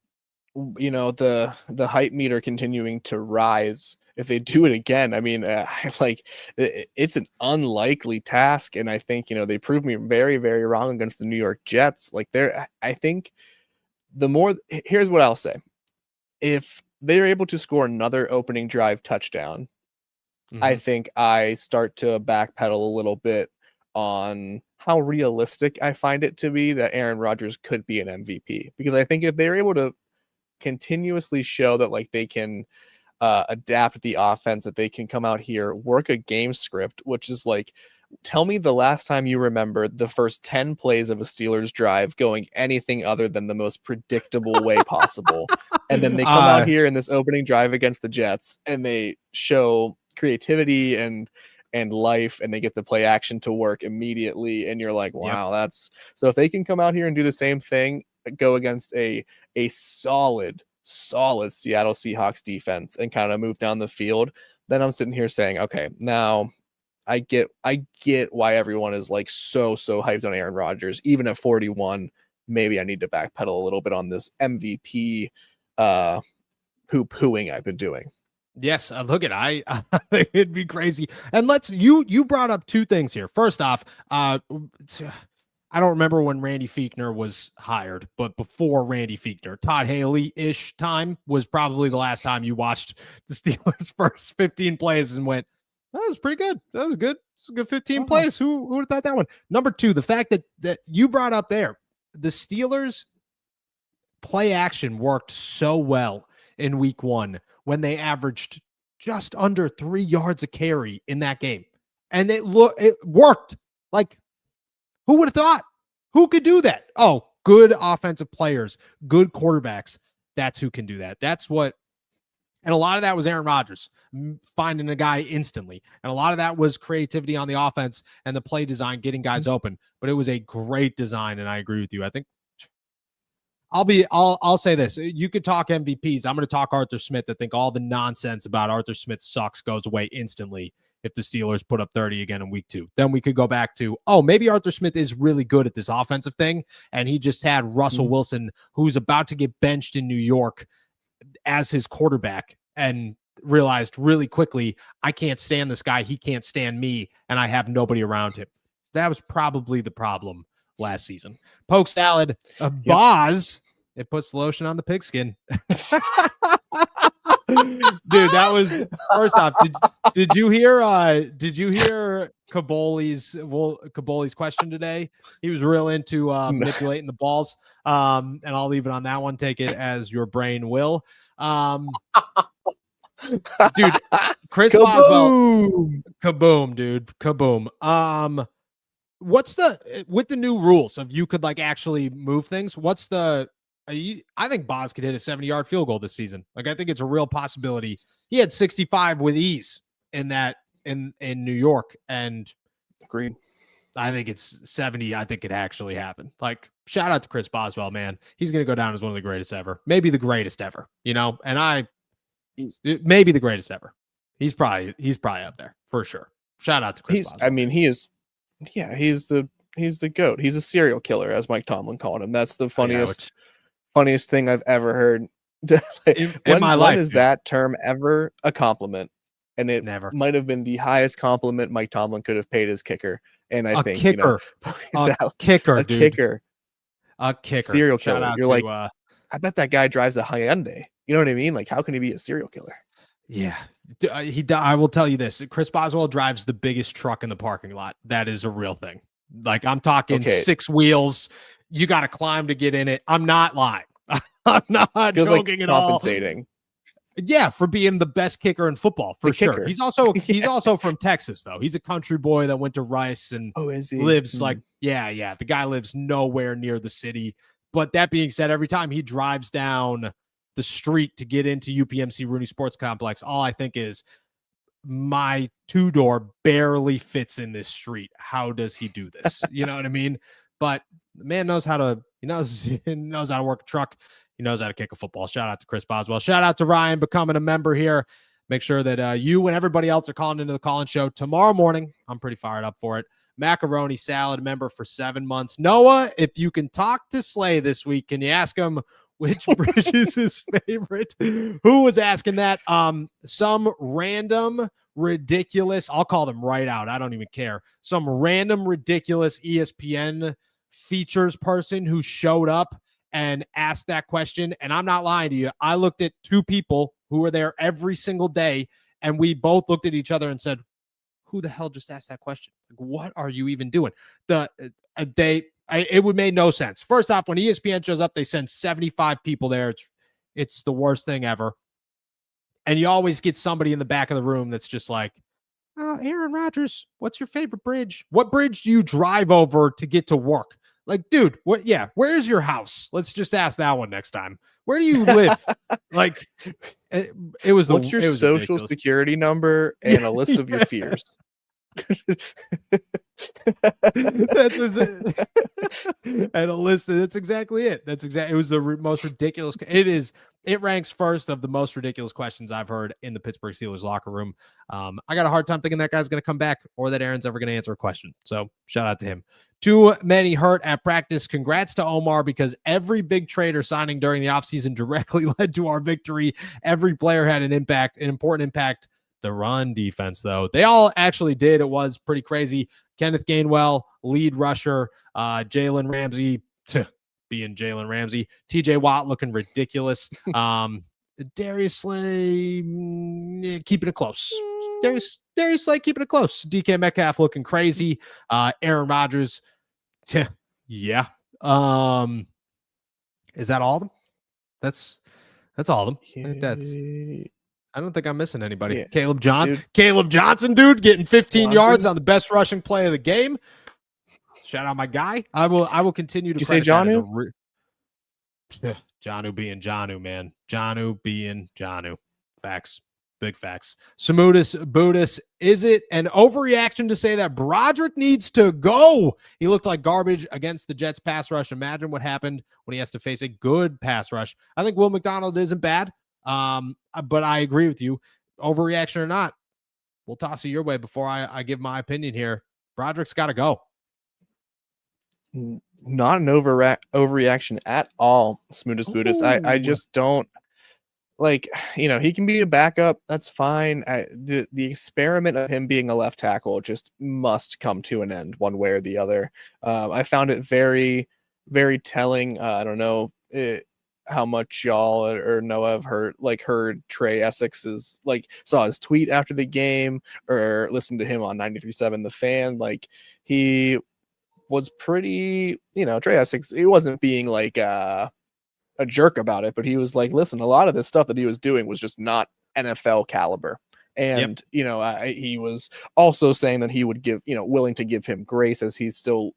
the hype meter continuing to rise if they do it again. I mean, it's an unlikely task, and I think they proved me very, very wrong against the New York Jets. I think here's what I'll say: if they're able to score another opening drive touchdown, I think I start to backpedal a little bit on how realistic I find it to be that Aaron Rodgers could be an MVP. Because I think if they're able to continuously show that they can adapt the offense, that they can come out here, work a game script, which is tell me the last time you remember the first 10 plays of a Steelers drive going anything other than the most predictable way possible. And then they come out here in this opening drive against the Jets and they show creativity and life, and they get the play action to work immediately. And you're like, wow, that's so if they can come out here and do the same thing, go against a solid Seattle Seahawks defense and kind of move down the field, then I'm sitting here saying, okay, now I get why everyone is so hyped on Aaron Rodgers. Even at 41, maybe I need to backpedal a little bit on this MVP poo-pooing I've been doing. Yes, look at I it'd be crazy. And you brought up two things here. First off, I don't remember when Randy Fichtner was hired, but before Randy Fichtner, Todd Haley-ish time was probably the last time you watched the Steelers' first 15 plays and went, that was pretty good. That was good. It's a good 15 plays. Who would have thought that one? Number two, the fact that you brought up there, the Steelers play action worked so well in week one when they averaged just under 3 yards a carry in that game. And it worked. Who would have thought? Who could do that? Oh, good offensive players, good quarterbacks. That's who can do that. That's what. And a lot of that was Aaron Rodgers finding a guy instantly. And a lot of that was creativity on the offense and the play design, getting guys open. But it was a great design, and I agree with you. I think I'll say this. You could talk MVPs. I'm going to talk Arthur Smith. I think all the nonsense about Arthur Smith sucks goes away instantly if the Steelers put up 30 again in week 2. Then we could go back to, maybe Arthur Smith is really good at this offensive thing, and he just had Russell Wilson, who's about to get benched in New York, as his quarterback, and realized really quickly, I can't stand this guy. He can't stand me, and I have nobody around him. That was probably the problem last season. Poke salad, Boz. It puts lotion on the pigskin. Dude, that was first off. Did you hear Kaboli's question today? He was real into manipulating the balls. And I'll leave it on that one. Take it as your brain will. Dude, Chris Boswell, kaboom, dude, kaboom. What's with the new rules of you could like actually move things? What's the I think Boz could hit a 70-yard field goal this season. Like, I think it's a real possibility. He had 65 with ease in New York, and agreed. I think it's 70. I think it actually happened. Like, shout out to Chris Boswell, man. He's going to go down as one of the greatest ever, maybe the greatest ever. And he's maybe the greatest ever. He's probably up there for sure. Shout out to Chris Boswell. I mean, he is. Yeah, he's the GOAT. He's a serial killer, as Mike Tomlin called him. That's the funniest thing I've ever heard. in my life. When is that term ever a compliment? And it never might have been the highest compliment Mike Tomlin could have paid his kicker. And I think kicker, a kicker, serial killer. You're like, I bet that guy drives a Hyundai. You know what I mean? Like, how can he be a serial killer? Yeah, I will tell you this. Chris Boswell drives the biggest truck in the parking lot. That is a real thing. Like, I'm talking 6 wheels. You got to climb to get in it. I'm not lying. I'm not Feels joking like at all. compensating. Yeah, for being the best kicker in football, for sure. He's also from Texas, though. He's a country boy that went to Rice and lives like, the guy lives nowhere near the city. But that being said, every time he drives down the street to get into UPMC Rooney Sports Complex, all I think is, my 2-door barely fits in this street. How does he do this? You know what I mean? But the man knows how to, he knows how to work a truck. He knows how to kick a football. Shout out to Chris Boswell. Shout out to Ryan becoming a member here. Make sure that you and everybody else are calling into the call-in show tomorrow morning. I'm pretty fired up for it. Macaroni Salad member for 7 months. Noah, if you can talk to Slay this week, can you ask him which bridge is his favorite? Who was asking that? Some random, ridiculous, I'll call them right out. I don't even care. Some random, ridiculous ESPN features person who showed up and asked that question. And I'm not lying to you. I looked at 2 people who were there every single day, and we both looked at each other and said, who the hell just asked that question? Like, what are you even doing? It would make no sense. First off, when ESPN shows up, they send 75 people there. It's the worst thing ever. And you always get somebody in the back of the room that's just like, oh, Aaron Rodgers, what's your favorite bridge? What bridge do you drive over to get to work? Like, dude, where's your house? Let's just ask that one next time. Where do you live? Like, it was what's your social ridiculous. Security number and a list of your fears? And a list. That's exactly it. It was the most ridiculous. It ranks first of the most ridiculous questions I've heard in the Pittsburgh Steelers locker room. I got a hard time thinking that guy's going to come back or that Aaron's ever going to answer a question. So shout out to him. Too many hurt at practice. Congrats to Omar, because every big trader signing during the offseason directly led to our victory. Every player had an important impact. The run defense, though, they all actually did. It was pretty crazy. Kenneth Gainwell, lead rusher, Jalen Ramsey being Jalen Ramsey, TJ Watt looking ridiculous. Darius Slay keeping it close. Darius Slay keeping it close. DK Metcalf looking crazy. Aaron Rodgers, yeah. Is that all of them? That's all of them. I think I don't think I'm missing anybody. Yeah. Caleb Johnson, dude, getting 15 yards on the best rushing play of the game. Shout out my guy. I will continue to. Did you say Jonnu? Jonnu being Jonnu, man. Jonnu being Jonnu. Facts. Big facts. Buddhist, is it an overreaction to say that Broderick needs to go? He looked like garbage against the Jets pass rush. Imagine what happened when he has to face a good pass rush. I think Will McDonald isn't bad. But I agree with you. Overreaction or not, we'll toss it your way before I give my opinion here. Broderick's got to go. Not an overreaction at all, Smoothest Buddhist. I just don't. like, he can be a backup. That's fine. The experiment of him being a left tackle just must come to an end one way or the other. I found it very, very telling. I don't know how much y'all or Noah have heard Trey Essex's, saw his tweet after the game or listened to him on 93.7 The Fan. Like, he was pretty, Trey Essex, he wasn't being like a jerk about it, but he was like, listen, a lot of this stuff that he was doing was just not NFL caliber. And, he was also saying that he would give, willing to give him grace as he's still,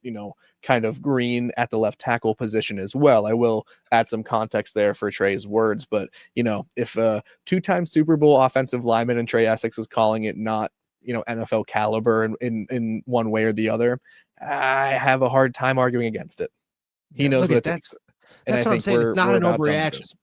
kind of green at the left tackle position as well. I will add some context there for Trey's words, but, if a 2-time Super Bowl offensive lineman and Trey Essex is calling it not, NFL caliber in one way or the other, I have a hard time arguing against it. He knows what it takes. That's what I'm saying. It's not an overreaction.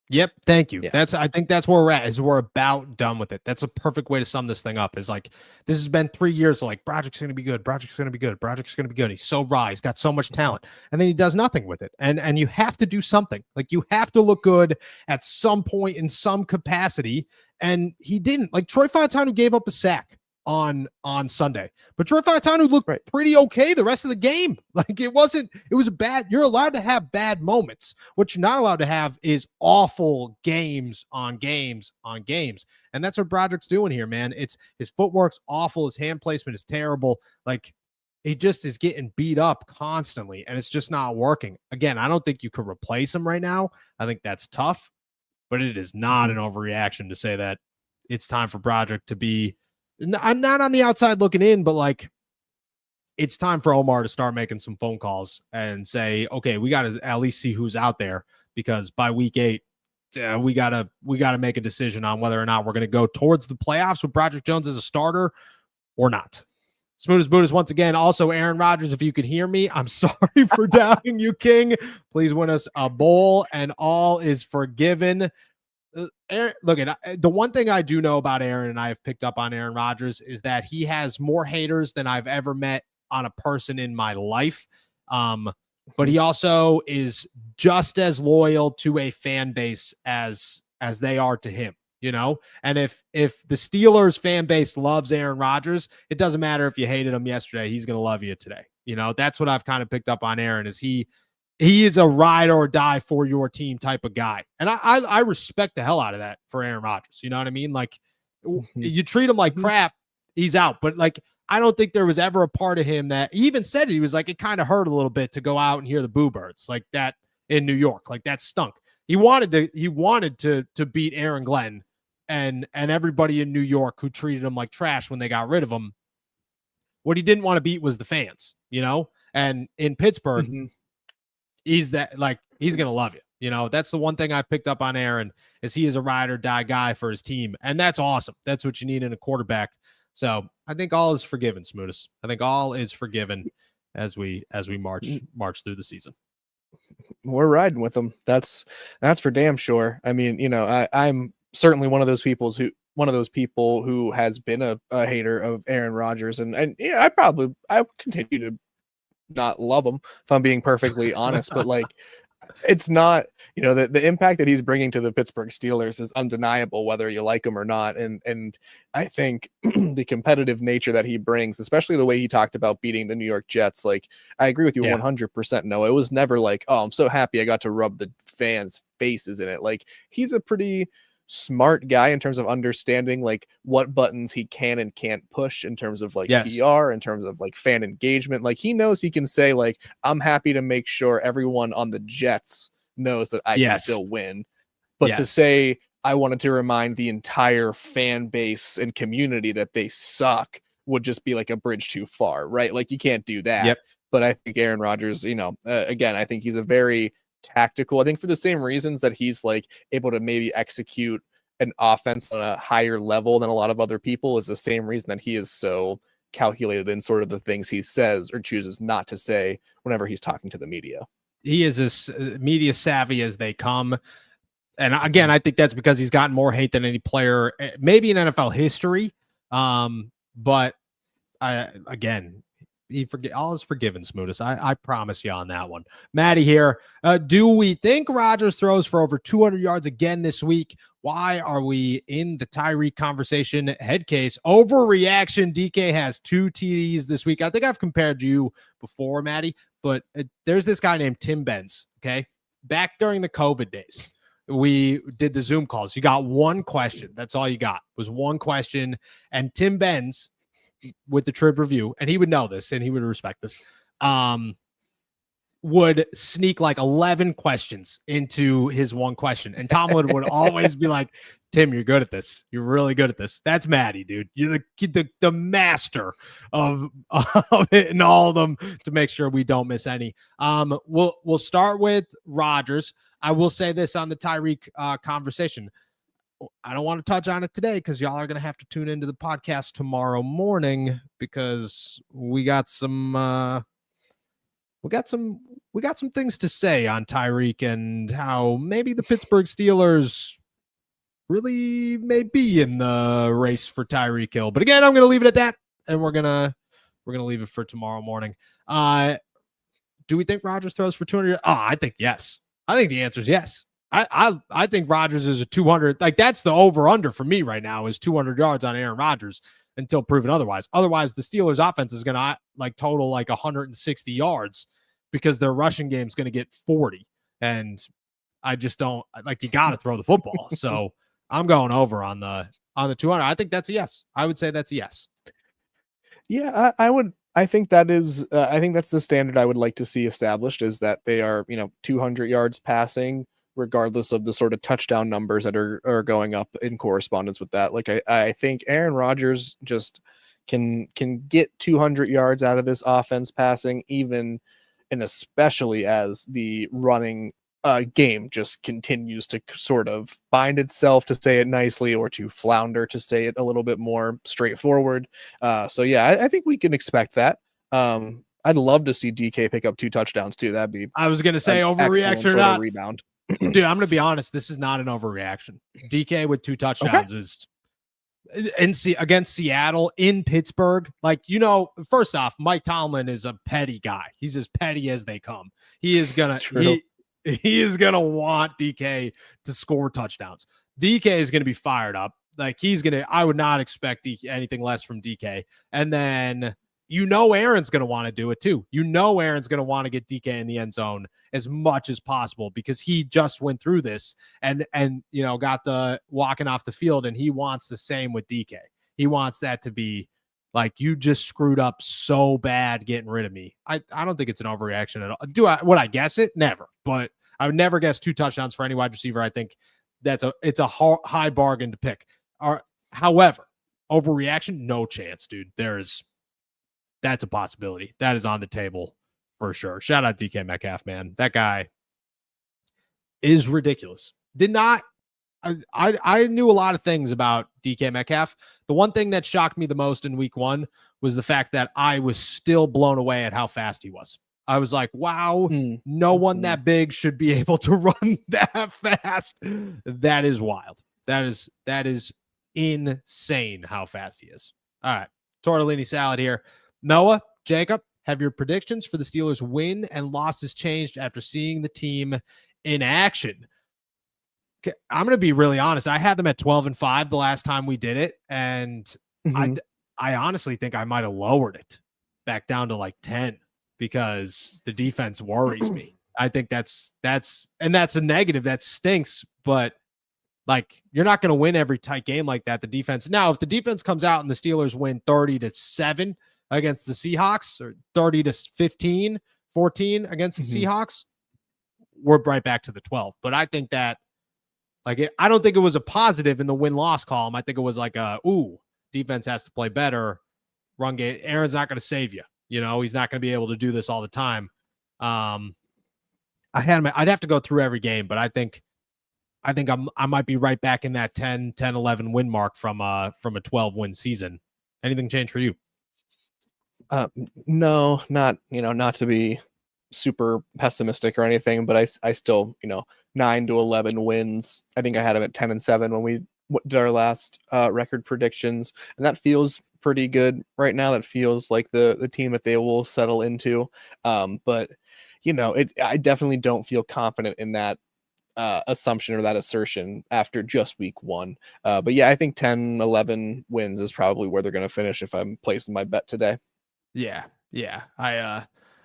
Yep. Thank you. Yeah. I think that's where we're at, is we're about done with it. That's a perfect way to sum this thing up, is like, this has been 3 years. Like, Broderick's going to be good. Broderick's going to be good. Broderick's going to be good. He's so raw. He's got so much talent. And then he does nothing with it. And you have to do something. Like, you have to look good at some point in some capacity. And he didn't. Like, Troy Fautanu gave up a sack on Sunday, but Troy Fautanu looked pretty okay the rest of the game. Like, it was a bad, you're allowed to have bad moments. What you're not allowed to have is awful games on games on games. And that's what Broderick's doing here, man. It's his footwork's awful. His hand placement is terrible. Like, he just is getting beat up constantly, and it's just not working. Again, I don't think you can replace him right now. I think that's tough, but it is not an overreaction to say that it's time for Broderick to be, I'm not on the outside looking in, but like, it's time for Omar to start making some phone calls and say, okay, we got to at least see who's out there, because by week 8, we gotta make a decision on whether or not we're going to go towards the playoffs with Broderick Jones as a starter or not. Smooth as Buddhist once again. Also, Aaron Rodgers, if you could hear me, I'm sorry for doubting you, King. Please win us a bowl, and all is forgiven. Aaron, look, the one thing I do know about Aaron, and I have picked up on Aaron Rodgers, is that he has more haters than I've ever met on a person in my life. But he also is just as loyal to a fan base as they are to him, and if the Steelers fan base loves Aaron Rodgers, it doesn't matter if you hated him yesterday, he's going to love you today. That's what I've kind of picked up on Aaron, is he is a ride or die for your team type of guy. And I respect the hell out of that for Aaron Rodgers. You know what I mean? Like, you treat him like crap, he's out. But like, I don't think there was ever a part of him that, he even said it, he was like, it kind of hurt a little bit to go out and hear the Boo Birds like that in New York. Like, that stunk. He wanted to beat Aaron Glenn and everybody in New York who treated him like trash when they got rid of him. What he didn't want to beat was the fans, and in Pittsburgh, he's that, like, he's going to love you. That's the one thing I picked up on Aaron, is he is a ride or die guy for his team. And that's awesome. That's what you need in a quarterback. So I think all is forgiven, Smootest. I think all is forgiven as we march through the season. We're riding with them. That's for damn sure. I mean, I'm certainly one of those people who has been a hater of Aaron Rodgers. And yeah, I continue to not love him, if I'm being perfectly honest, but like, it's not, the impact that he's bringing to the Pittsburgh Steelers is undeniable, whether you like him or not. And I think the competitive nature that he brings, especially the way he talked about beating the New York Jets, like, I agree with you 100%. No, it was never like, oh, I'm so happy I got to rub the fans' faces in it. Like, he's a pretty smart guy in terms of understanding like what buttons he can and can't push in terms of like PR, in terms of like fan engagement. Like, he knows he can say like, I'm happy to make sure everyone on the Jets knows that I can still win. But to say, I wanted to remind the entire fan base and community that they suck would just be like a bridge too far, right? Like, you can't do that. But I think Aaron Rodgers, again, I think he's a very tactical, I think for the same reasons that he's like able to maybe execute an offense on a higher level than a lot of other people, is the same reason that he is so calculated in sort of the things he says or chooses not to say whenever he's talking to the media. He is as media savvy as they come. And again, I think that's because he's gotten more hate than any player, maybe in NFL history. But again, all is forgiven, Smootest. I promise you on that one. Maddie here. Do we think Rodgers throws for over 200 yards again this week? Why are we in the Tyreek conversation? Head case overreaction. DK has 2 TDs this week. I think I've compared you before, Maddie, but there's this guy named Tim Benz. Okay, back during the COVID days, we did the Zoom calls. You got one question. That's all you got was one question. And Tim Benz with the Trib Review, and he would know this and he would respect this, would sneak like 11 questions into his one question. And Tomlin would always be like, Tim, you're good at this. You're really good at this. That's Maddie, dude. You're the master of hitting all of them to make sure we don't miss any. We'll start with Rodgers. I will say this on the Tyreek conversation. I don't want to touch on it today because y'all are going to have to tune into the podcast tomorrow morning because we got some things to say on Tyreek and how maybe the Pittsburgh Steelers really may be in the race for Tyreek Hill. But again, I'm going to leave it at that, and we're gonna leave it for tomorrow morning. Do we think Rodgers throws for 200? I think yes. I think the answer is yes. I think Rodgers is a 200. Like that's the over under for me right now is 200 yards on Aaron Rodgers until proven otherwise. Otherwise, the Steelers offense is going to like total like 160 yards because their rushing game is going to get 40. And I just don't like, you got to throw the football. So I'm going over on the 200. I think that's a yes. I would say that's a yes. Yeah, I would. I think that is. I think that's the standard I would like to see established is that they are, 200 yards passing, regardless of the sort of touchdown numbers that are going up in correspondence with that. Like I think Aaron Rodgers just can get 200 yards out of this offense passing, even and especially as the running game just continues to sort of find itself, to say it nicely, or to flounder, to say it a little bit more straightforward. So yeah, I think we can expect that. I'd love to see DK pick up 2 touchdowns too. That'd be, I was going to say, overreaction or not. Rebound. Dude, I'm going to be honest. This is not an overreaction. DK with 2 touchdowns is against Seattle in Pittsburgh. Like, first off, Mike Tomlin is a petty guy. He's as petty as they come. He is going to, he is going to want DK to score touchdowns. DK is going to be fired up. Like I would not expect anything less from DK. And then, Aaron's going to want to do it too. Aaron's going to want to get DK in the end zone as much as possible because he just went through this and got the walking off the field, and he wants the same with DK. He wants that to be like, you just screwed up so bad getting rid of me. I don't think it's an overreaction at all. Would I guess it? Never. But I would never guess 2 touchdowns for any wide receiver. I think it's a high bargain to pick. However, overreaction, no chance, dude. That's a possibility. That is on the table for sure. Shout out DK Metcalf, man. That guy is ridiculous. I knew a lot of things about DK Metcalf. The one thing that shocked me the most in week 1 was the fact that I was still blown away at how fast he was. I was like, wow, no one that big should be able to run that fast. That is wild. That is insane how fast he is. All right. Tortellini salad here. Noah, Jacob, have your predictions for the Steelers win and losses changed after seeing the team in action? I'm going to be really honest. I had them at 12-5 the last time we did it. And I honestly think I might've lowered it back down to like 10 because the defense worries me. I think that's a negative. That stinks, but like, you're not going to win every tight game like that. The defense. Now, if the defense comes out and the Steelers win 30-7 against the Seahawks or 30-14 against the Seahawks, we're right back to the 12. But I think that I don't think it was a positive in the win-loss column. I think it was like defense has to play better. Run game. Aaron's not going to save you. He's not going to be able to do this all the time. I'd have to go through every game, but I think I might be right back in that 10-11 win mark from a 12-win season. Anything change for you? No, not to be super pessimistic or anything, but I still 9-11 wins. I think I had him at 10-7 when we did our last record predictions, and that feels pretty good right now. That feels like the team that they will settle into. But I definitely don't feel confident in that assumption or that assertion after just week 1. But yeah, I think 10-11 wins is probably where they're going to finish if I'm placing my bet today. Yeah.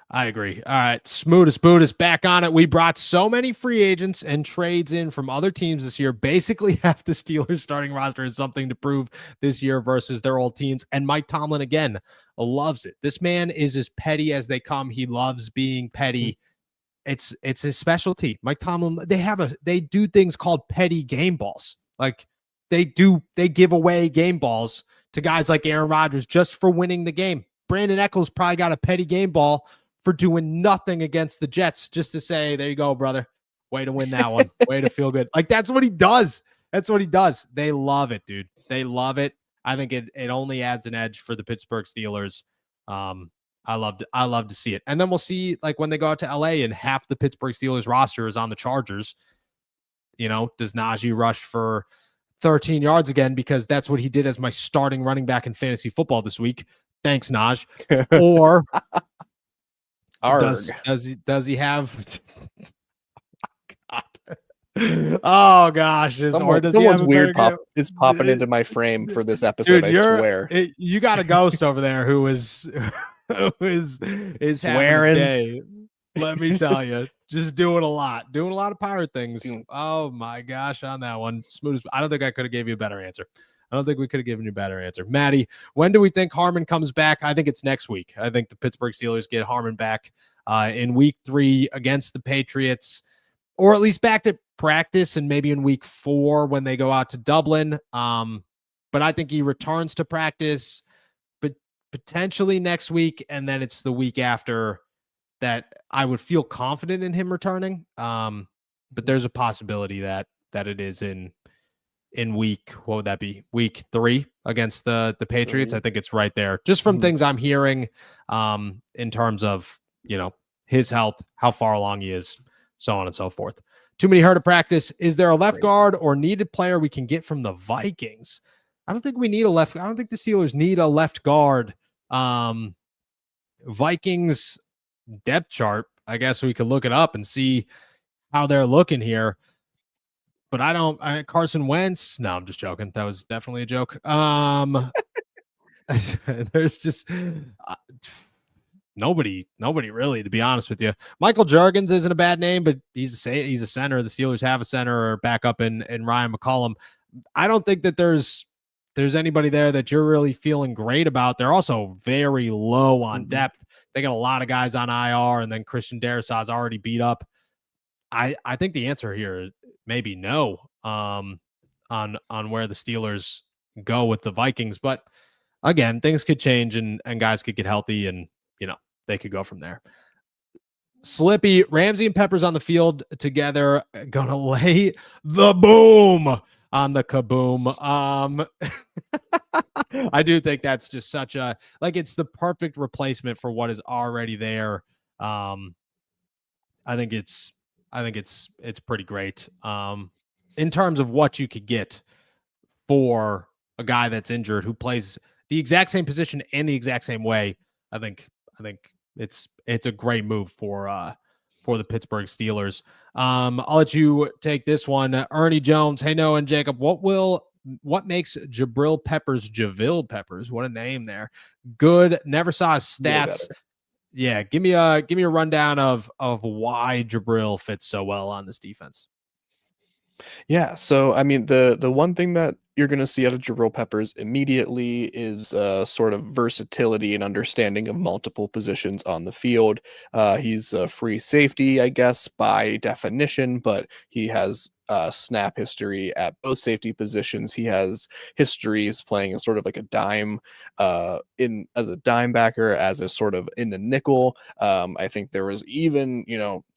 I agree. All right, Smootus Bootus back on it. We brought so many free agents and trades in from other teams this year. Basically, half the Steelers starting roster is something to prove this year versus their old teams. And Mike Tomlin, again, loves it. This man is as petty as they come. He loves being petty. It's his specialty. Mike Tomlin, they do things called petty game balls. Like they give away game balls to guys like Aaron Rodgers just for winning the game. Brandon Eccles probably got a petty game ball for doing nothing against the Jets, just to say, there you go, brother. Way to win that one. Way to feel good. Like, that's what he does. That's what he does. They love it, dude. They love it. I think it only adds an edge for the Pittsburgh Steelers. I love to see it. And then we'll see, like, when they go out to LA and half the Pittsburgh Steelers roster is on the Chargers. Does Najee rush for 13 yards again? Because that's what he did as my starting running back in fantasy football this week. Thanks, Naj. Or does he have oh gosh, someone's weird is popping into my frame for this episode. Dude, I swear. You got a ghost over there who is swearing. Let me tell you, just doing a lot of pirate things. Oh my gosh, on that one. Smooth. I don't think I could have gave you a better answer. I don't think we could have given you a better answer. Maddie, when do we think Harmon comes back? I think it's next week. I think the Pittsburgh Steelers get Harmon back in week 3 against the Patriots, or at least back to practice, and maybe in week 4 when they go out to Dublin. But I think he returns to practice, but potentially next week, and then it's the week after that I would feel confident in him returning. But there's a possibility that it is in week, what would that be? Week 3 against the Patriots. I think it's right there, just from things I'm hearing in terms of, his health, how far along he is, so on and so forth. Too many hurt to practice. Is there a left guard or needed player we can get from the Vikings? I don't think we need I don't think the Steelers need a left guard. Vikings depth chart, I guess we could look it up and see how they're looking here. But Carson Wentz. No, I'm just joking. That was definitely a joke. There's just nobody really, to be honest with you. Michael Juergens isn't a bad name, but he's a center. The Steelers have a center or backup in Ryan McCollum. I don't think that there's anybody there that you're really feeling great about. They're also very low on depth. They got a lot of guys on IR, and then Christian Darrisaw's already beat up. I think the answer here is maybe no on where the Steelers go with the Vikings. But again, things could change and guys could get healthy, and they could go from there. Slippy, Ramsey and Peppers on the field together, gonna lay the boom on the kaboom. I do think that's just such a, it's the perfect replacement for what is already there. I think it's pretty great in terms of what you could get for a guy that's injured who plays the exact same position and the exact same way. I think it's a great move for the Pittsburgh Steelers. I'll let you take this one. Ernie Jones, hey Noah and Jacob, what makes Jabril Peppers, Javril Peppers, what a name there, good? Never saw his stats. Yeah, give me a rundown of why Jabril fits so well on this defense. Yeah, so I mean, the one thing that you're going to see out of Jabril Peppers immediately is sort of versatility and understanding of multiple positions on the field. He's a free safety, I guess, by definition, but he has snap history at both safety positions. He has histories playing as sort of like a dime as a dime backer, as a sort of in the nickel. I think there was even,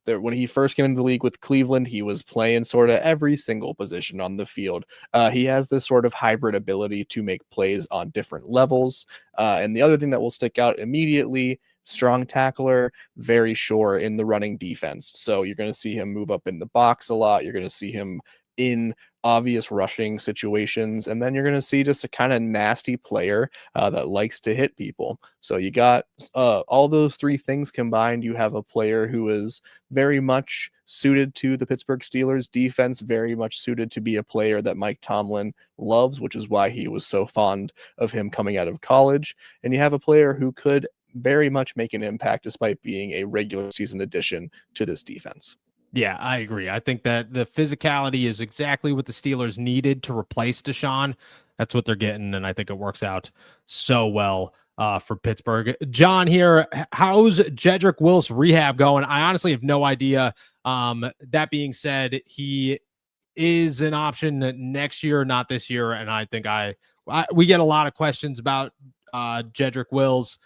when he first came into the league with Cleveland, he was playing sort of every single position on the field. He has this sort of hybrid ability to make plays on different levels. And the other thing that will stick out immediately, strong tackler, very sure in the running defense. So you're going to see him move up in the box a lot. You're going to see him in obvious rushing situations, and then you're going to see just a kind of nasty player that likes to hit people. So you got all those three things combined. You have a player who is very much suited to the Pittsburgh Steelers defense, very much suited to be a player that Mike Tomlin loves, which is why he was so fond of him coming out of college. And you have a player who could very much make an impact despite being a regular season addition to this defense. Yeah, I agree. I think that the physicality is exactly what the Steelers needed to replace DeShon. That's what they're getting, and I think it works out so well for Pittsburgh. John here, how's Jedrick Wills rehab going? I honestly have no idea. That being said, he is an option next year, not this year, and I think we get a lot of questions about Jedrick Wills.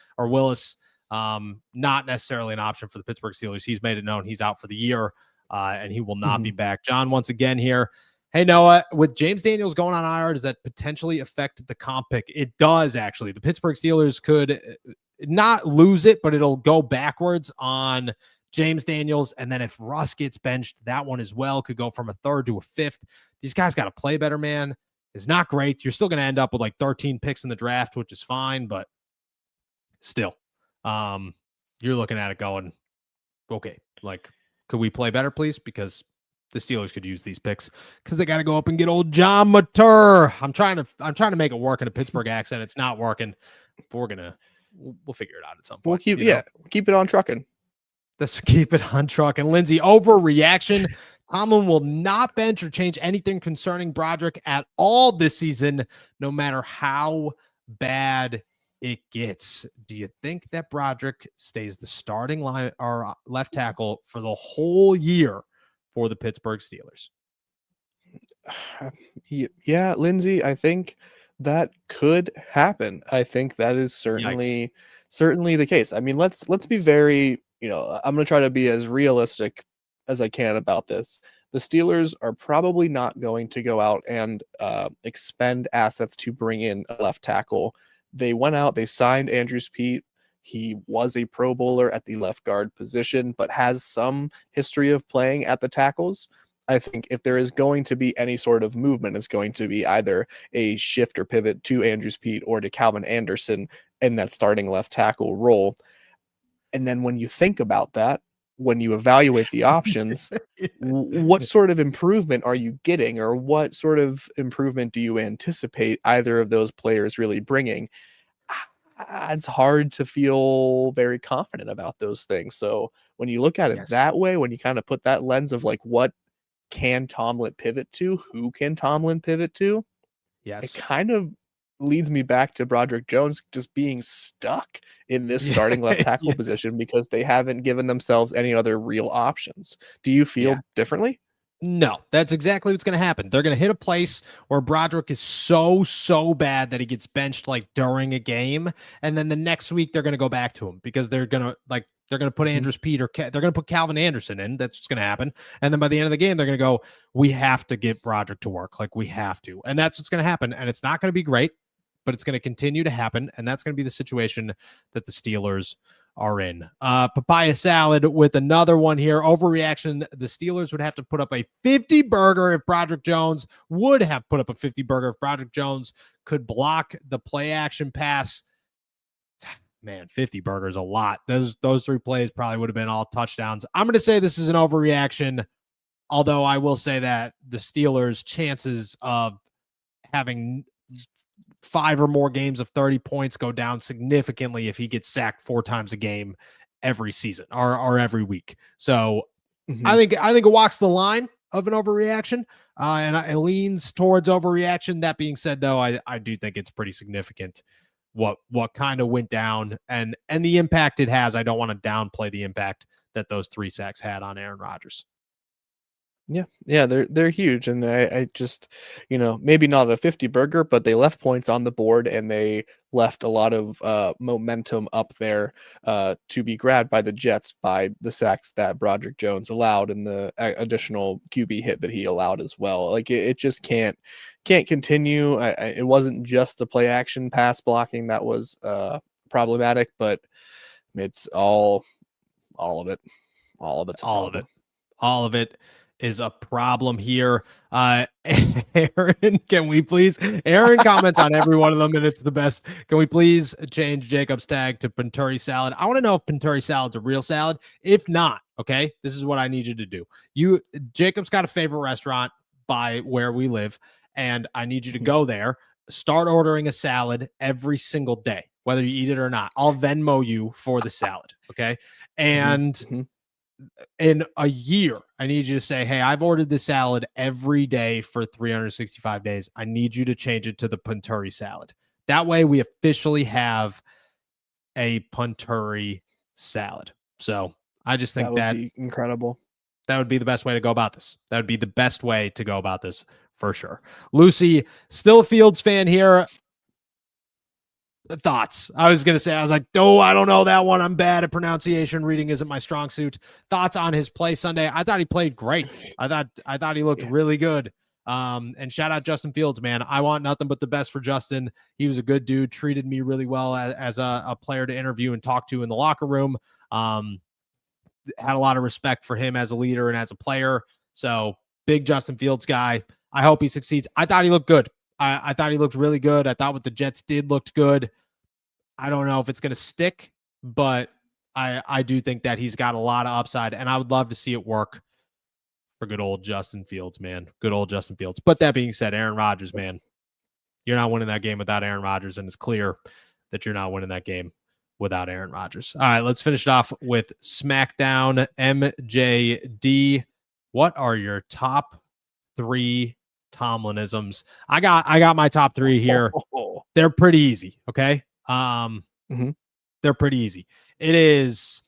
Not necessarily an option for the Pittsburgh Steelers. He's made it known he's out for the year. And he will not be back. John, once again here. Hey, Noah, with James Daniels going on IR, does that potentially affect the comp pick? It does, actually. The Pittsburgh Steelers could not lose it, but it'll go backwards on James Daniels. And then if Russ gets benched, that one as well could go from a third to a fifth. These guys got to play better, man. It's not great. You're still going to end up with like 13 picks in the draft, which is fine, but still, you're looking at it going, okay, like, could we play better, please? Because the Steelers could use these picks because they got to go up and get old John Mater. I'm trying to make it work in a Pittsburgh accent. It's not working. But we'll figure it out at some point. Keep it on trucking. Let's keep it on trucking. Lindsay, overreaction. Tomlin will not bench or change anything concerning Broderick at all this season, no matter how bad it gets. Do you think that Broderick stays the starting line or left tackle for the whole year for the Pittsburgh Steelers? Yeah, Lindsay, I think that could happen. I think that is certainly the case. I mean, let's be very, I'm going to try to be as realistic as I can about this. The Steelers are probably not going to go out and expend assets to bring in a left tackle. They went out, they signed Andrews Pete. He was a Pro Bowler at the left guard position, but has some history of playing at the tackles. I think if there is going to be any sort of movement, it's going to be either a shift or pivot to Andrews Pete or to Calvin Anderson in that starting left tackle role. And then when you think about that, when you evaluate the options, what sort of improvement are you getting, or what sort of improvement do you anticipate either of those players really bringing? It's hard to feel very confident about those things. So when you look at it that way, when you kind of put that lens of like, what can Tomlin pivot to? Who can Tomlin pivot to? It kind of leads me back to Broderick Jones just being stuck in this starting left tackle position because they haven't given themselves any other real options. Do you feel differently? No, that's exactly what's going to happen. They're going to hit a place where Broderick is so bad that he gets benched like during a game. And then the next week they're going to go back to him because they're going to put Andrews Pete or they're going to put Calvin Anderson in. That's what's going to happen. And then by the end of the game, they're going to go, we have to get Broderick to work. Like we have to. And that's what's going to happen. And it's not going to be great, but it's going to continue to happen. And that's going to be the situation that the Steelers are in. Papaya Salad with another one here. Overreaction. The Steelers would have to put up a 50 burger if Broderick Jones could block the play action pass. Man, 50 burgers, a lot. Those three plays probably would have been all touchdowns. I'm going to say this is an overreaction, although I will say that the Steelers' chances of having 5 or more games of 30 points go down significantly if he gets sacked 4 times a game every season or every week. So I think it walks the line of an overreaction, and it leans towards overreaction. That being said, though, I do think it's pretty significant what kind of went down and the impact it has. I don't want to downplay the impact that those 3 sacks had on Aaron Rodgers. Yeah, they're huge, and I just, maybe not a 50 burger, but they left points on the board and they left a lot of momentum up there to be grabbed by the Jets by the sacks that Broderick Jones allowed and the additional QB hit that he allowed as well. Like it just can't continue. It wasn't just the play action pass blocking that was problematic, but it's all of it. All of it is a problem here. Aaron, can we please? Aaron comments on every one of them, and it's the best. Can we please change Jacob's tag to Penturi salad? I want to know if Penturi salad's a real salad. If not, okay, this is what I need you to do. Jacob's got a favorite restaurant by where we live, and I need you to go there. Start ordering a salad every single day, whether you eat it or not. I'll Venmo you for the salad, okay? And in a year, I need you to say, hey, I've ordered this salad every day for 365 days. I need you to change it to the Penturi salad. That way we officially have a Penturi salad. So I just think that would be incredible. That would be the best way to go about this. That would be the best way to go about this for sure. Lucy, still a Fields fan here. Thoughts? I was like, oh, I don't know that one. I'm bad at pronunciation. Reading isn't my strong suit. Thoughts on his play Sunday? I thought he played great. I thought he looked really good. And shout out Justin Fields, man. I want nothing but the best for Justin. He was a good dude, treated me really well as a player to interview and talk to in the locker room. Had a lot of respect for him as a leader and as a player. So big Justin Fields guy. I hope he succeeds. I thought he looked good. I thought he looked really good. I thought what the Jets did looked good. I don't know if it's going to stick, but I do think that he's got a lot of upside, and I would love to see it work for good old Justin Fields, man. Good old Justin Fields. But that being said, Aaron Rodgers, man, you're not winning that game without Aaron Rodgers, and it's clear that you're not winning that game without Aaron Rodgers. All right, let's finish it off with SmackDown. MJD, what are your top 3 Tomlinisms? I got my top 3 here. They're pretty easy, okay? They're pretty easy. It is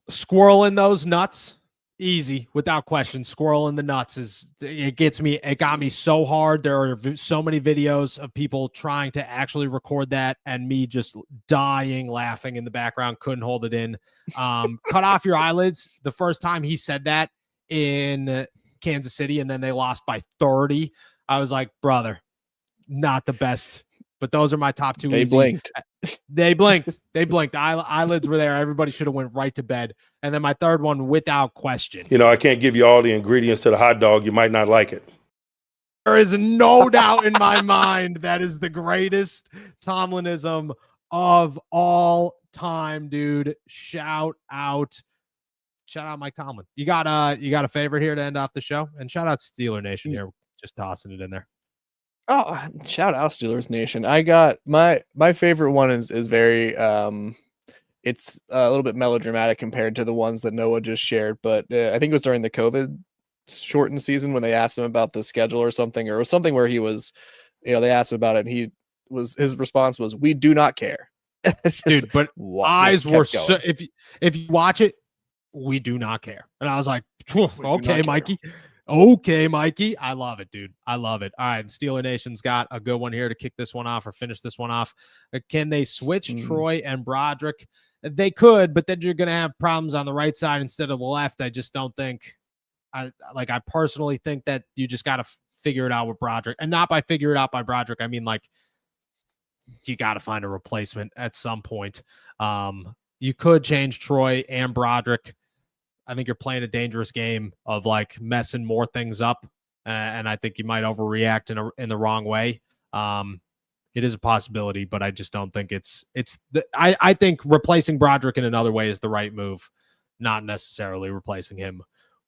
squirrel in those nuts. Easy, without question. Squirrel in the nuts it got me so hard. There are so many videos of people trying to actually record that and me just dying laughing in the background, couldn't hold it in. Cut off your eyelids. The first time he said that in Kansas City and then they lost by 30, I was like, brother, not the best. But those are my top 2. They blinked. They blinked. Eyelids were there. Everybody should have went right to bed. And then my third one, without question. I can't give you all the ingredients to the hot dog. You might not like it. There is no doubt in my mind that is the greatest Tomlinism of all time, dude. Shout out Mike Tomlin. You got a favorite here to end off the show? And shout out Steeler Nation here, just tossing it in there. Oh, shout out Steelers Nation. I got my favorite one is very it's a little bit melodramatic compared to the ones that Noah just shared, but I think it was during the COVID shortened season when they asked him about the schedule or something, or it was something where he was, they asked him about it and his response was, "We do not care." Dude, but eyes were so, if you watch it, we do not care. And I was like, okay, Mikey. Okay, Mikey. I love it, dude. I love it. All right. Steeler Nation's got a good one here to kick this one off or finish this one off. Can they switch Troy and Broderick? They could, but then you're going to have problems on the right side instead of the left. I just don't think I personally think that you just got to figure it out with Broderick, and not by figure it out by Broderick. I mean, like, you got to find a replacement at some point. You could change Troy and Broderick. I think you're playing a dangerous game of like messing more things up. And I think you might overreact in the wrong way. It is a possibility, but I just don't think I think replacing Broderick in another way is the right move, not necessarily replacing him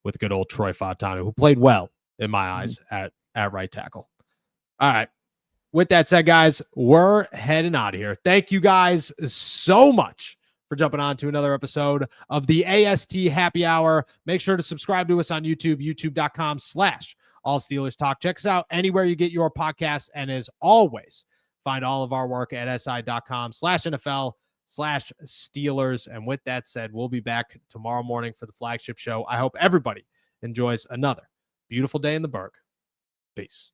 with good old Troy Fautanu, who played well in my eyes at right tackle. All right. With that said, guys, we're heading out of here. Thank you guys so much for jumping on to another episode of the AST Happy Hour. Make sure to subscribe to us on YouTube, youtube.com/allsteelerstalk. Check us out anywhere you get your podcasts. And as always, find all of our work at si.com/NFL/Steelers. And with that said, we'll be back tomorrow morning for the flagship show. I hope everybody enjoys another beautiful day in the Berg. Peace.